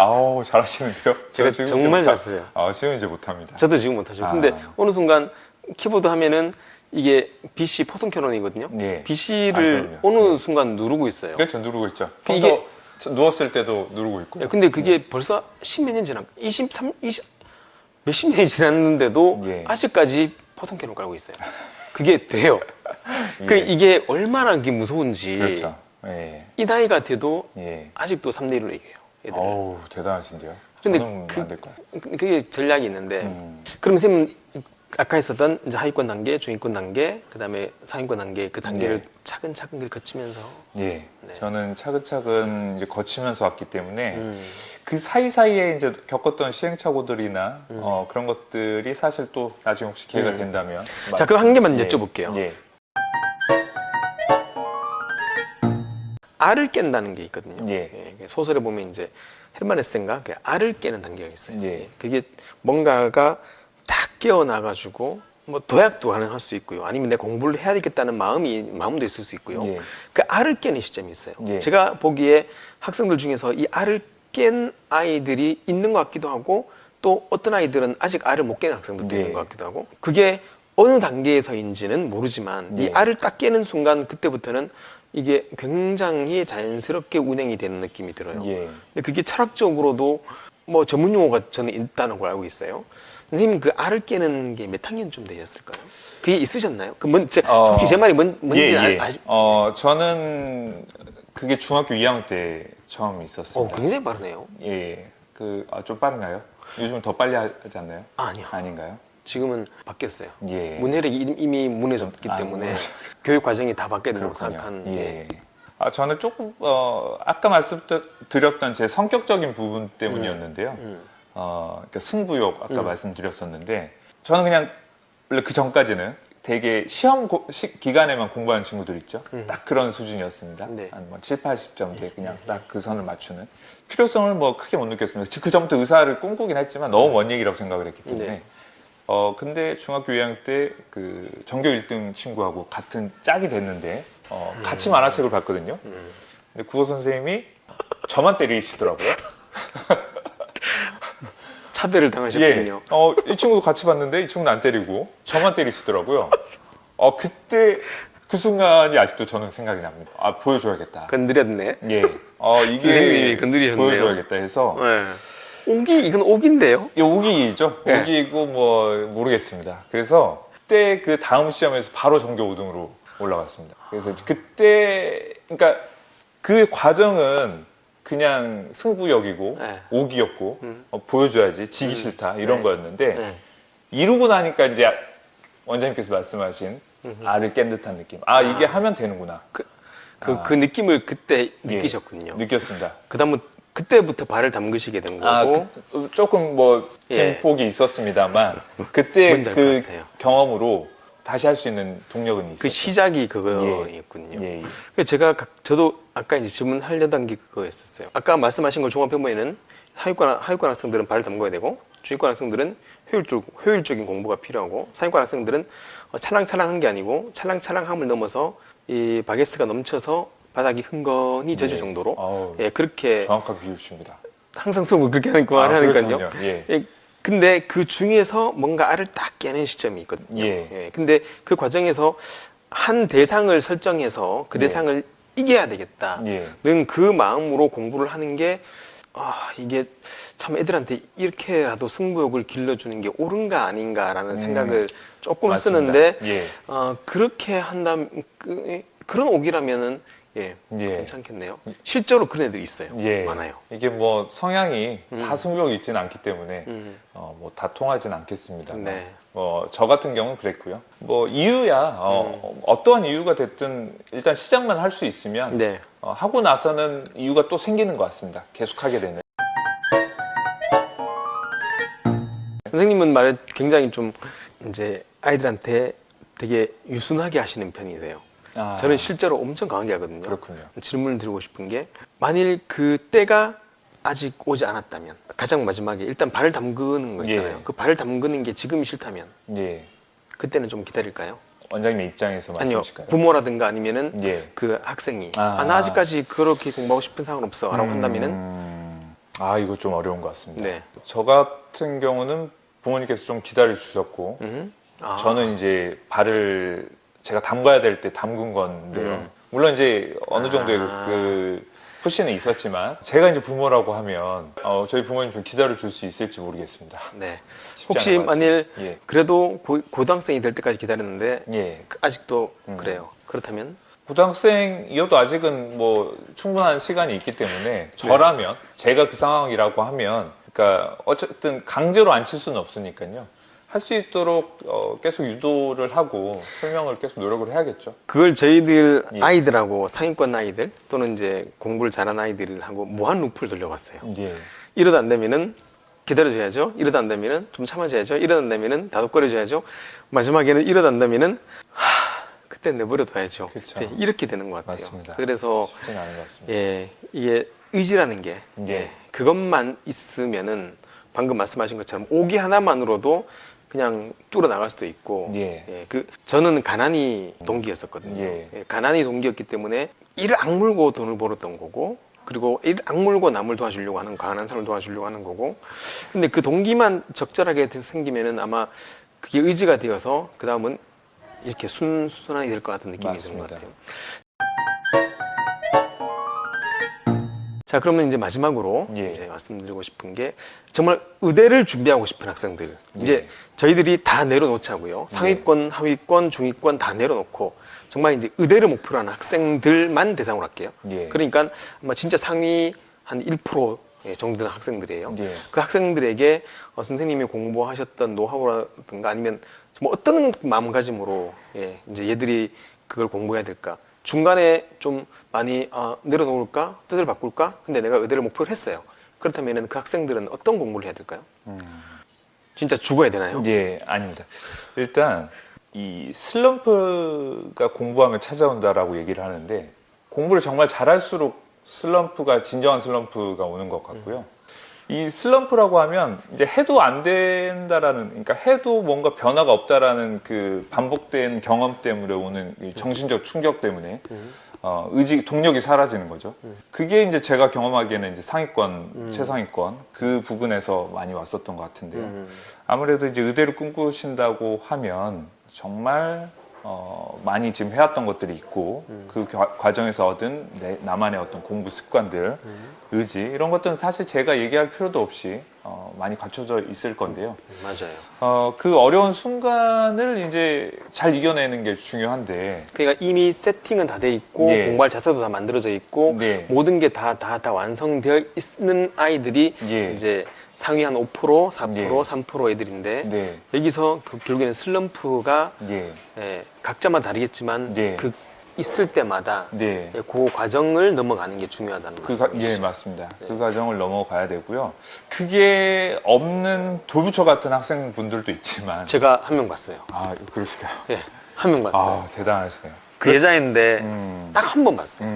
잘하시는데요. 제가 정말 잘 써요. 지금 이제 못합니다. 저도 지금 못하죠. 근데 어느 순간 키보드 하면은 이게 BC 포통 캐논이거든요. 예. BC를 어느 순간 누르고 있어요. 그렇죠, 누르고 있죠. 이게 누웠을 때도 누르고 있고요. 근데 그게 벌써 10몇 년 지난, 몇십 년이 지났는데도 예. 아직까지 포통 캐논 깔고 있어요. 그게 돼요. 예. 이게 얼마나 그게 무서운지. 그렇죠. 예. 이 나이가 돼도 예. 아직도 3대1로 이겨요. 애들은. 어우, 대단하신데요. 근데 저는 안 될 것 같아요. 그게 전략이 있는데, 그럼 선생님 아까 했었던 이제 하위권 단계, 중위권 단계, 그 다음에 상위권 단계 그 단계를 네. 차근차근 거치면서 예, 네. 저는 차근차근 이제 거치면서 왔기 때문에 그 사이사이에 이제 겪었던 시행착오들이나 그런 것들이 사실 또 나중에 혹시 기회가 된다면 자, 그럼 한 개만 예. 여쭤볼게요. 예. 알을 깬다는 게 있거든요. 예. 소설에 보면 이제 헤르만 헤세인가 그 알을 깨는 단계가 있어요. 예. 그게 뭔가가 딱 깨어나가지고 뭐 도약도 가능할 수 있고요. 아니면 내 공부를 해야 되겠다는 마음도 있을 수 있고요. 예. 그 알을 깨는 시점이 있어요. 예. 제가 보기에 학생들 중에서 이 알을 깬 아이들이 있는 것 같기도 하고 또 어떤 아이들은 아직 알을 못 깨는 학생들도 예. 있는 것 같기도 하고 그게 어느 단계에서인지는 모르지만 이 예. 알을 딱 깨는 순간 그때부터는 이게 굉장히 자연스럽게 운행이 되는 느낌이 들어요. 예. 근데 그게 철학적으로도 뭐 전문 용어가 저는 있다는 걸 알고 있어요. 선생님 그 알을 깨는 게 몇 학년쯤 되셨을까요? 그게 있으셨나요? 혹시 제 말이 뭔지 저는 그게 중학교 2학년 때 처음 있었습니다. 굉장히 빠르네요. 예, 좀 빠른가요? 요즘 더 빨리 하지 않나요? 아니요. 아닌가요? 지금은 바뀌었어요. 예. 문해력이 이미 무너졌기 때문에 교육 과정이 다 바뀌어야 된다고 그렇군요. 생각한. 예. 저는 조금 아까 말씀드렸던 제 성격적인 부분 때문이었는데요. 그러니까 승부욕 아까 말씀드렸었는데 저는 그냥 원래 그 전까지는 되게 시험 기간에만 공부하는 친구들 있죠. 딱 그런 수준이었습니다. 네. 한 뭐 7, 80점대 그냥 딱 그 선을 맞추는. 필요성을 뭐 크게 못 느꼈습니다. 그 전부터 의사를 꿈꾸긴 했지만 너무 먼 얘기라고 생각을 했기 때문에. 네. 근데 중학교 2학년 때 그 전교 1등 친구하고 같은 짝이 됐는데 같이 만화책을 봤거든요. 근데 국어 선생님이 저만 때리시더라고요. 차별을 당하셨군요. 이 친구도 같이 봤는데 이 친구는 안 때리고 저만 때리시더라고요. 그때 그 순간이 아직도 저는 생각이 납니다. 보여줘야겠다. 건드렸네. 예. 선생님이 이게 건드리셨네요. 보여줘야겠다 해서 네. 오기, 이건 오기인데요? 이 오기이죠. 네. 오기이고 뭐 모르겠습니다. 그래서 그때 그 다음 시험에서 바로 전교 5등으로 올라갔습니다. 그래서 그때 그러니까 그 과정은 그냥 승부욕이고 네. 오기였고 보여줘야지 지기 싫다 이런 네. 거였는데 네. 이루고 나니까 이제 원장님께서 말씀하신 알을 깬 듯한 느낌. 이게 하면 되는구나. 그 느낌을 그때 느끼셨군요. 느꼈습니다. 그때부터 발을 담그시게 된 거고. 조금 뭐 진폭이 있었습니다만 그때 뭔지 알 것 그 같아요. 경험으로 다시 할 수 있는 동력은 있었어요. 그 시작이 그거였군요. 예. 그래서 저도 아까 이제 질문하려던 게 그거였었어요. 아까 말씀하신 걸 종합해보면은 하위권 학생들은 발을 담궈야 되고 중위권 학생들은 효율적인 공부가 필요하고 상위권 학생들은 찰랑찰랑한 게 아니고 찰랑찰랑함을 넘어서 이 바게스가 넘쳐서 바닥이 흥건히 젖을 정도로 그렇게 정확하게 비우십니다. 항상 수업을 그렇게 말하니까요. 예. 근데 그 중에서 뭔가 알을 딱 깨는 시점이 있거든요. 예. 근데 그 과정에서 한 대상을 설정해서 그 대상을 이겨야 되겠다는 그 마음으로 공부를 하는 게 이게 참 애들한테 이렇게라도 승부욕을 길러주는 게 옳은가 아닌가라는 생각을 조금 맞습니다. 했었는데 예. 그렇게 한다면 그런 오기라면은 괜찮겠네요. 실제로 그런 애들이 있어요. 많아요. 이게 뭐 성향이 다 승부욕이 있지는 않기 때문에 뭐 다 통하진 않겠습니다. 네. 저 같은 경우는 그랬고요. 뭐 이유야 어떠한 이유가 됐든 일단 시작만 할 수 있으면 네. 하고 나서는 이유가 또 생기는 것 같습니다. 계속 하게 되는. 선생님은 말을 굉장히 좀 이제 아이들한테 되게 유순하게 하시는 편이세요. 저는 실제로 엄청 강하게 하거든요. 그렇군요. 질문을 드리고 싶은 게 만일 그 때가 아직 오지 않았다면 가장 마지막에 일단 발을 담그는 거 있잖아요. 그 발을 담그는 게 지금이 싫다면 그때는 좀 기다릴까요? 원장님 입장에서 아니요. 말씀하실까요? 부모라든가 아니면은 그 학생이 나 아직까지 그렇게 공부하고 싶은 상황은 없어 라고 한다면은 이거 좀 어려운 것 같습니다. 네. 저 같은 경우는 부모님께서 좀 기다려 주셨고 저는 이제 발을 제가 담가야 될 때 담근 건데요. 물론 이제 어느 정도의 그 푸시는 있었지만 제가 이제 부모라고 하면 저희 부모님 좀 기다려 줄 수 있을지 모르겠습니다. 네. 혹시 만일 그래도 고등학생이 될 때까지 기다렸는데 아직도 그래요. 그렇다면 고등학생이어도 아직은 뭐 충분한 시간이 있기 때문에 저라면 제가 그 상황이라고 하면 그러니까 어쨌든 강제로 안 칠 수는 없으니까요. 할 수 있도록 계속 유도를 하고 설명을 계속 노력을 해야겠죠. 그걸 저희들 아이들하고 상위권 아이들 또는 이제 공부를 잘하는 아이들하고 무한 루프를 돌려봤어요. 이러다 안 되면은 기다려줘야죠. 이러다 안 되면은 좀 참아줘야죠. 이러다 안 되면은 다독거려줘야죠. 마지막에는 이러다 안 되면은 그때 내버려둬야죠. 그렇죠. 이렇게 되는 것 같아요. 맞습니다. 그래서 쉽지는 않은 것 같습니다. 이게 의지라는 게 그것만 있으면은 방금 말씀하신 것처럼 오기 하나만으로도 그냥 뚫어 나갈 수도 있고 저는 가난이 동기였었거든요. 가난이 동기였기 때문에 이를 악물고 돈을 벌었던 거고 그리고 이를 악물고 남을 도와주려고 하는 가난한 사람을 도와주려고 하는 거고 근데 그 동기만 적절하게 생기면은 아마 그게 의지가 되어서 그 다음은 이렇게 순순하게 될 것 같은 느낌이 드는 것 같아요. 자, 그러면 이제 마지막으로 이제 말씀드리고 싶은 게 정말 의대를 준비하고 싶은 학생들 이제 저희들이 다 내려놓자고요. 상위권, 하위권, 중위권 다 내려놓고 정말 이제 의대를 목표로 하는 학생들만 대상으로 할게요. 그러니까 아마 진짜 상위 한 1% 정도 되는 학생들이에요. 그 학생들에게 선생님이 공부하셨던 노하우라든가 아니면 뭐 어떤 마음가짐으로 이제 얘들이 그걸 공부해야 될까? 중간에 좀 많이 내려놓을까? 뜻을 바꿀까? 근데 내가 의대를 목표로 했어요. 그렇다면 그 학생들은 어떤 공부를 해야 될까요? 진짜 죽어야 되나요? 아닙니다. 일단 이 슬럼프가 공부하면 찾아온다라고 얘기를 하는데 공부를 정말 잘할수록 슬럼프가 진정한 슬럼프가 오는 것 같고요. 이 슬럼프라고 하면 이제 해도 안 된다라는, 그러니까 해도 뭔가 변화가 없다라는 그 반복된 경험 때문에 오는 이 정신적 충격 때문에 의지, 동력이 사라지는 거죠. 그게 이제 제가 경험하기에는 이제 상위권, 최상위권 그 부분에서 많이 왔었던 것 같은데요. 아무래도 이제 의대를 꿈꾸신다고 하면 정말 많이 지금 해왔던 것들이 있고 그 과정에서 얻은 나만의 어떤 공부 습관들, 의지 이런 것들은 사실 제가 얘기할 필요도 없이 많이 갖춰져 있을 건데요. 맞아요. 그 어려운 순간을 이제 잘 이겨내는 게 중요한데, 그러니까 이미 세팅은 다 돼 있고 예. 공부할 자세도 다 만들어져 있고 네. 모든 게 다 완성되어 있는 아이들이 예. 이제 상위 한 5%, 4%, 예. 3% 애들인데 네, 여기서 결국에는 슬럼프가 예, 각자마다 다르겠지만 네. 그 있을 때마다 네. 그 과정을 넘어가는 게 중요하다는 말씀이시죠. 예, 맞습니다. 네. 그 과정을 넘어가야 되고요. 그게 없는 돌부처 같은 학생분들도 있지만, 제가 한 명 봤어요. 아, 그러실까요? 예, 한 명 봤어요. 아, 대단하시네요. 그 여자인데 음, 딱 한 번 봤어요.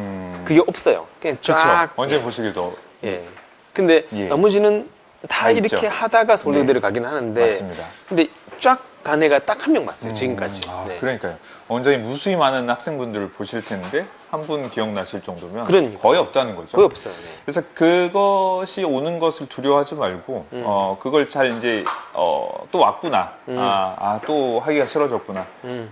그게 없어요. 그냥 그렇죠. 쫙. 언제 보시기도 예. 근데 예. 나머지는 다 다 이렇게 있죠. 하다가 서울대를 네. 가긴 하는데, 맞습니다. 근데 쫙 간 애가 딱 한 명 봤어요. 지금까지. 아, 네. 그러니까요. 원장님 무수히 많은 학생분들을 보실 텐데 한 분 기억나실 정도면 그러니까요. 거의 없다는 거죠. 거의 없어요. 네. 그래서 그것이 오는 것을 두려워하지 말고 그걸 잘 이제 또 왔구나, 또 하기가 싫어졌구나, 음.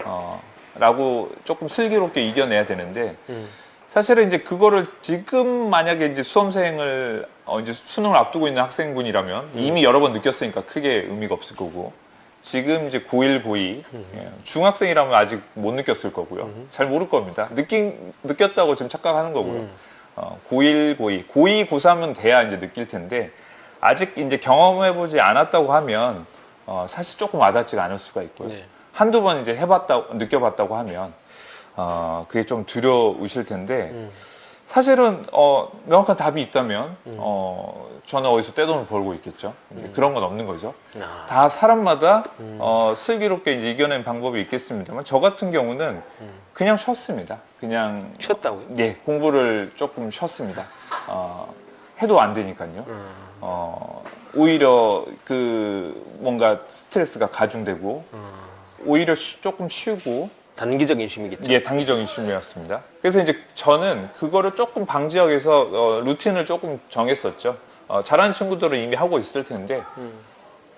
라고 조금 슬기롭게 이겨내야 되는데, 음. 사실은 이제 그거를 지금 만약에 이제 수험생을 이제 수능을 앞두고 있는 학생분이라면 이미 여러 번 느꼈으니까 크게 의미가 없을 거고, 지금 이제 고1, 고2, 중학생이라면 아직 못 느꼈을 거고요. 잘 모를 겁니다. 느꼈다고 지금 착각하는 거고요. 고1, 고2, 고2, 고3은 돼야 이제 느낄 텐데, 아직 이제 경험해보지 않았다고 하면, 사실 조금 와닿지가 않을 수가 있고요. 네. 한두 번 이제 느껴봤다고 하면, 그게 좀 두려우실 텐데, 사실은 명확한 답이 있다면 저는 어디서 떼돈을 벌고 있겠죠. 그런 건 없는 거죠. 다 사람마다 슬기롭게 이제 이겨낸 방법이 있겠습니다만, 저 같은 경우는 그냥 쉬었습니다. 그냥 쉬었다고요? 예, 공부를 조금 쉬었습니다. 해도 안 되니까요. 오히려 그 뭔가 스트레스가 가중되고 오히려 조금 쉬고, 단기적인 쉼이겠죠. 예, 단기적인 쉼이었습니다. 그래서 이제 저는 그거를 조금 방지하기 위해서 루틴을 조금 정했었죠. 잘하는 친구들은 이미 하고 있을 텐데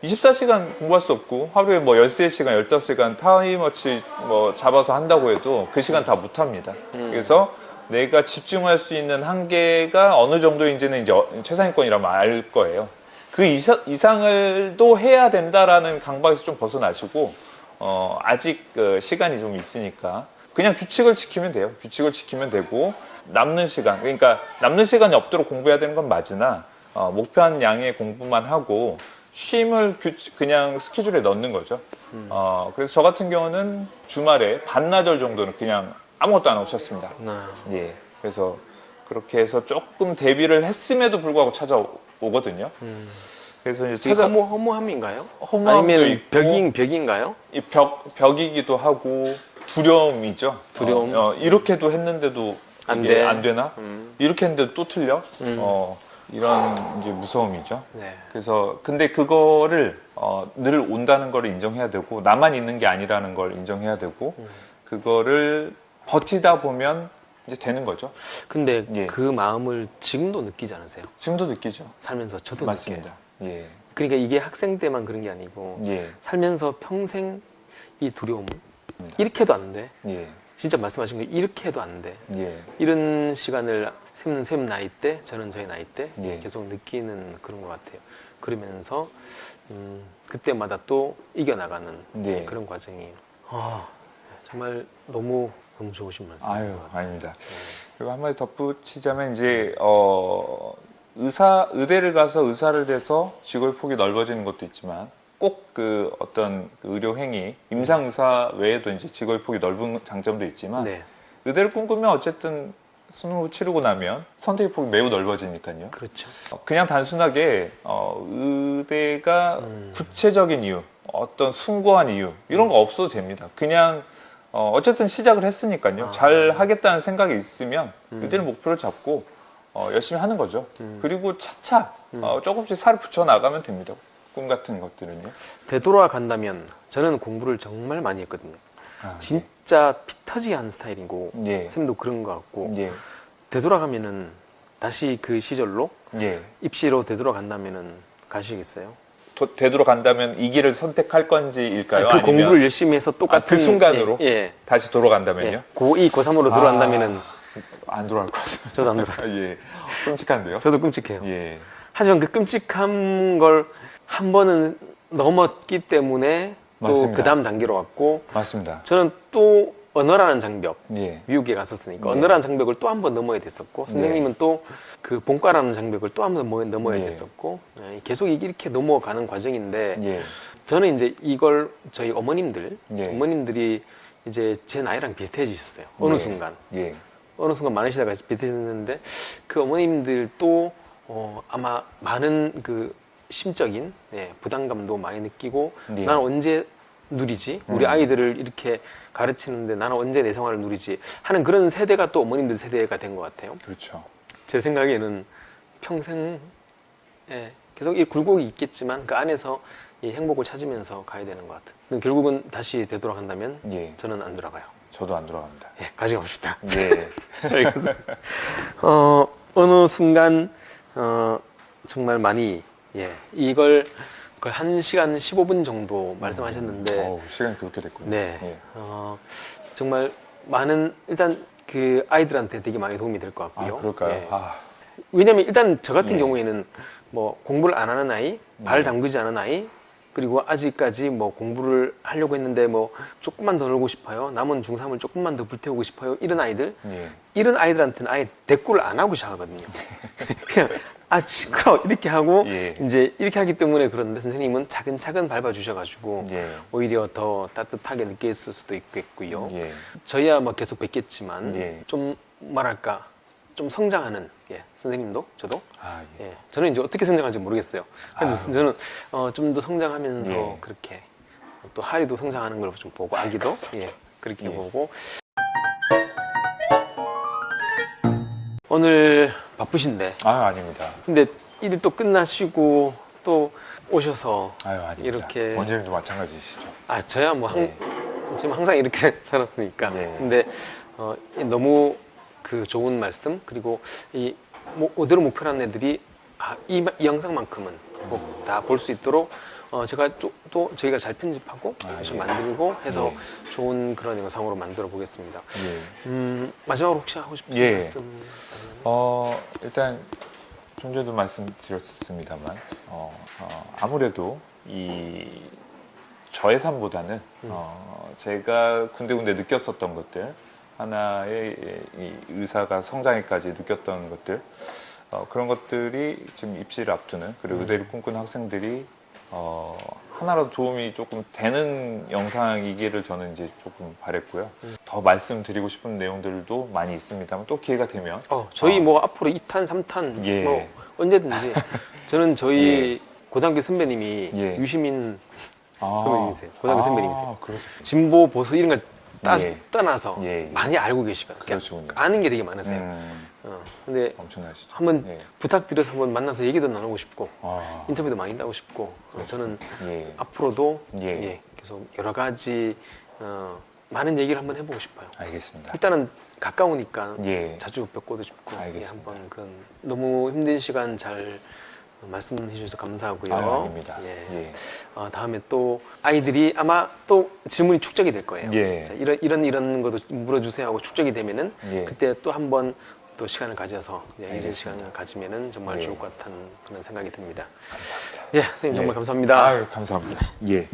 24시간 공부할 수 없고 하루에 뭐 13시간, 15시간 타임워치 뭐 잡아서 한다고 해도 그 시간 다 못합니다. 그래서 내가 집중할 수 있는 한계가 어느 정도인지는 이제 최상위권이라면 알 거예요. 그 이상을 또 해야 된다라는 강박에서 좀 벗어나시고, 아직 시간이 좀 있으니까 그냥 규칙을 지키면 돼요. 규칙을 지키면 되고, 남는 시간, 그러니까 남는 시간이 없도록 공부해야 되는 건 맞으나 목표한 양의 공부만 하고 쉼을 그냥 스케줄에 넣는 거죠. 그래서 저 같은 경우는 주말에 반나절 정도는 그냥 아무것도 안 하고 쉬었습니다. 예, 그래서 그렇게 해서 조금 대비를 했음에도 불구하고 찾아오거든요. 그래서 이제 허무함인가요? 허무함도 아니면 있고, 벽인가요? 이 벽이기도 하고 두려움이죠. 두려움. 이렇게도 했는데도 안 이게 돼. 안 되나? 이렇게 했는데 또 틀려? 이런 이제 무서움이죠. 네. 그래서 근데 그거를 늘 온다는 걸 인정해야 되고, 나만 있는 게 아니라는 걸 인정해야 되고, 그거를 버티다 보면 이제 되는 거죠. 근데 예. 그 마음을 지금도 느끼지 않으세요? 지금도 느끼죠. 살면서 저도 맞습니다. 느껴요. 예, 그러니까 이게 학생 때만 그런 게 아니고 예, 살면서 평생 이 두려움, 이렇게 해도 안 돼. 예, 진짜 말씀하신 거 이렇게 해도 안 돼. 예, 이런 시간을 샘 나이 때, 저는 저의 나이 때 예. 계속 느끼는 그런 것 같아요. 그러면서 그때마다 또 이겨나가는 네. 그런 과정이에요. 정말 너무 좋으신 말씀인 아유, 것 같아요. 아닙니다. 그리고 한마디 덧붙이자면 이제 의대를 가서 의사를 돼서 직업의 폭이 넓어지는 것도 있지만, 꼭 그 어떤 의료 행위, 임상 의사 외에도 이제 직업의 폭이 넓은 장점도 있지만, 네, 의대를 꿈꾸면 어쨌든 수능을 치르고 나면 선택의 폭이 매우 넓어지니까요. 그렇죠. 그냥 단순하게 의대가 구체적인 이유, 어떤 숭고한 이유 이런 거 없어도 됩니다. 그냥 어쨌든 시작을 했으니까요. 잘 하겠다는 생각이 있으면 그때는 목표를 잡고 열심히 하는 거죠. 그리고 차차 조금씩 살을 붙여 나가면 됩니다. 꿈 같은 것들은요. 되돌아간다면 저는 공부를 정말 많이 했거든요. 진짜 피 터지게 하는 스타일이고 예. 선생님도 그런 것 같고 예. 되돌아가면은 다시 그 시절로 예. 입시로 되돌아간다면은 가시겠어요? 되돌아간다면 이 길을 선택할 건지일까요? 그 아니면 공부를 열심히 해서 똑같은 그 순간으로 예, 예. 다시 돌아간다면요? 예. 고2, 고3으로 들어간다면은 안 돌아갈 것 같아요. 저도 안 들어요. 예. 끔찍한데요? 저도 끔찍해요. 예. 하지만 그 끔찍한 걸 한 번은 넘었기 때문에 또 맞습니다. 그 다음 단계로 왔고 맞습니다. 저는 또 언어라는 장벽 예. 미국에 갔었으니까 네. 언어라는 장벽을 또 한 번 넘어야 됐었고 선생님은 또 그 본과라는 장벽을 또 한 번 넘어야 네. 됐었고 계속 이렇게 넘어가는 과정인데 예. 저는 이제 이걸 저희 예. 어머님들이 이제 제 나이랑 비슷해지셨어요. 어느 예. 순간 예. 많으시다가 비슷해졌는데 그 어머님들도 아마 많은 그 심적인 부담감도 많이 느끼고 예. 난 언제 누리지? 우리 아이들을 이렇게 가르치는데 나는 언제 내 생활을 누리지? 하는 그런 세대가 또 어머님들 세대가 된 것 같아요. 그렇죠. 제 생각에는 평생 계속 이 굴곡이 있겠지만 그 안에서 이 행복을 찾으면서 가야 되는 것 같아요. 결국은 다시 되돌아간다면 예. 저는 안 돌아가요. 저도 안 돌아갑니다. 가지고 갑시다. 예. 알겠습니다. 어느 순간 정말 많이 이걸 거의 1시간 15분 정도 말씀하셨는데 시간이 그렇게 됐군요. 네. 예. 정말 많은 일단 그 아이들한테 되게 많이 도움이 될 것 같고요. 그럴까요? 예. 왜냐면 일단 저 같은 예. 경우에는 뭐 공부를 안 하는 아이, 발 담그지 않은 아이, 그리고 아직까지 뭐 공부를 하려고 했는데 뭐 조금만 더 놀고 싶어요. 남은 중3을 조금만 더 불태우고 싶어요. 이런 아이들, 예. 이런 아이들한테는 아예 대꾸를 안 하고 시작하거든요. 그냥 시끄러워 이렇게 하고 예. 이제 이렇게 하기 때문에 그런데 선생님은 차근차근 밟아주셔가지고 예. 오히려 더 따뜻하게 느꼈을 수도 있겠고요. 예. 저희야 뭐 계속 뵙겠지만 예. 좀 뭐랄까 좀 성장하는 선생님도 저도 예. 저는 이제 어떻게 성장할지 모르겠어요. 근데 저는 좀 더 성장하면서 예. 그렇게 또 하리도 성장하는 걸 좀 보고 아기도 그렇게 예. 보고 오늘 바쁘신데 아닙니다. 근데 일이 또 끝나시고 또 오셔서 아닙니다. 이렇게 원장님도 마찬가지시죠. 저야 뭐 예. 지금 항상 이렇게 살았으니까 예. 근데 너무 그 좋은 말씀 그리고 이 그대로 목표라는 애들이 이 영상만큼은 꼭 다 볼 수 있도록 제가 또 저희가 잘 편집하고 좀 만들고 해서 좋은 그런 영상으로 만들어 보겠습니다. 예. 마지막으로 혹시 하고 싶은 예. 말씀? 일단 좀 전에도 말씀드렸습니다만 아무래도 이 저의 삶보다는 제가 군데군데 느꼈었던 것들 하나의 이 의사가 성장에까지 느꼈던 것들 그런 것들이 지금 입시를 앞두는 그리고 의대를 꿈꾸는 학생들이 하나라도 도움이 조금 되는 영상이기를 저는 이제 조금 바랬고요. 더 말씀드리고 싶은 내용들도 많이 있습니다만 또 기회가 되면 저희 뭐 앞으로 2탄, 3탄 예. 뭐 언제든지 저는 저희 고등학교 선배님이 예. 유시민 선배님이세요. 고등학교 선배님이세요. 그렇습니다. 진보 보수 이런 걸 예. 떠나서 예. 많이 알고 계시거든요. 그렇군요. 아는 게 되게 많으세요. 근데 엄청나시죠. 한번 예. 부탁드려서 한번 만나서 얘기도 나누고 싶고 아, 인터뷰도 많이 하고 싶고 저는 예. 앞으로도 예. 계속 여러 가지 많은 얘기를 한번 해보고 싶어요. 알겠습니다. 일단은 가까우니까 예. 자주 뵙고도 싶고 알겠습니다. 한번 너무 힘든 시간 잘 말씀해 주셔서 감사하고요. 아닙니다. 예. 다음에 또 아이들이 아마 또 질문이 축적이 될 거예요. 예. 자, 이런 것도 물어주세요 하고 축적이 되면은 예. 그때 또 한번 또 시간을 가져서 이런 알겠습니다. 시간을 가지면은 정말 예. 좋을 것 같다는 그런 생각이 듭니다. 감사합니다. 예, 선생님 정말 감사합니다. 감사합니다. 예.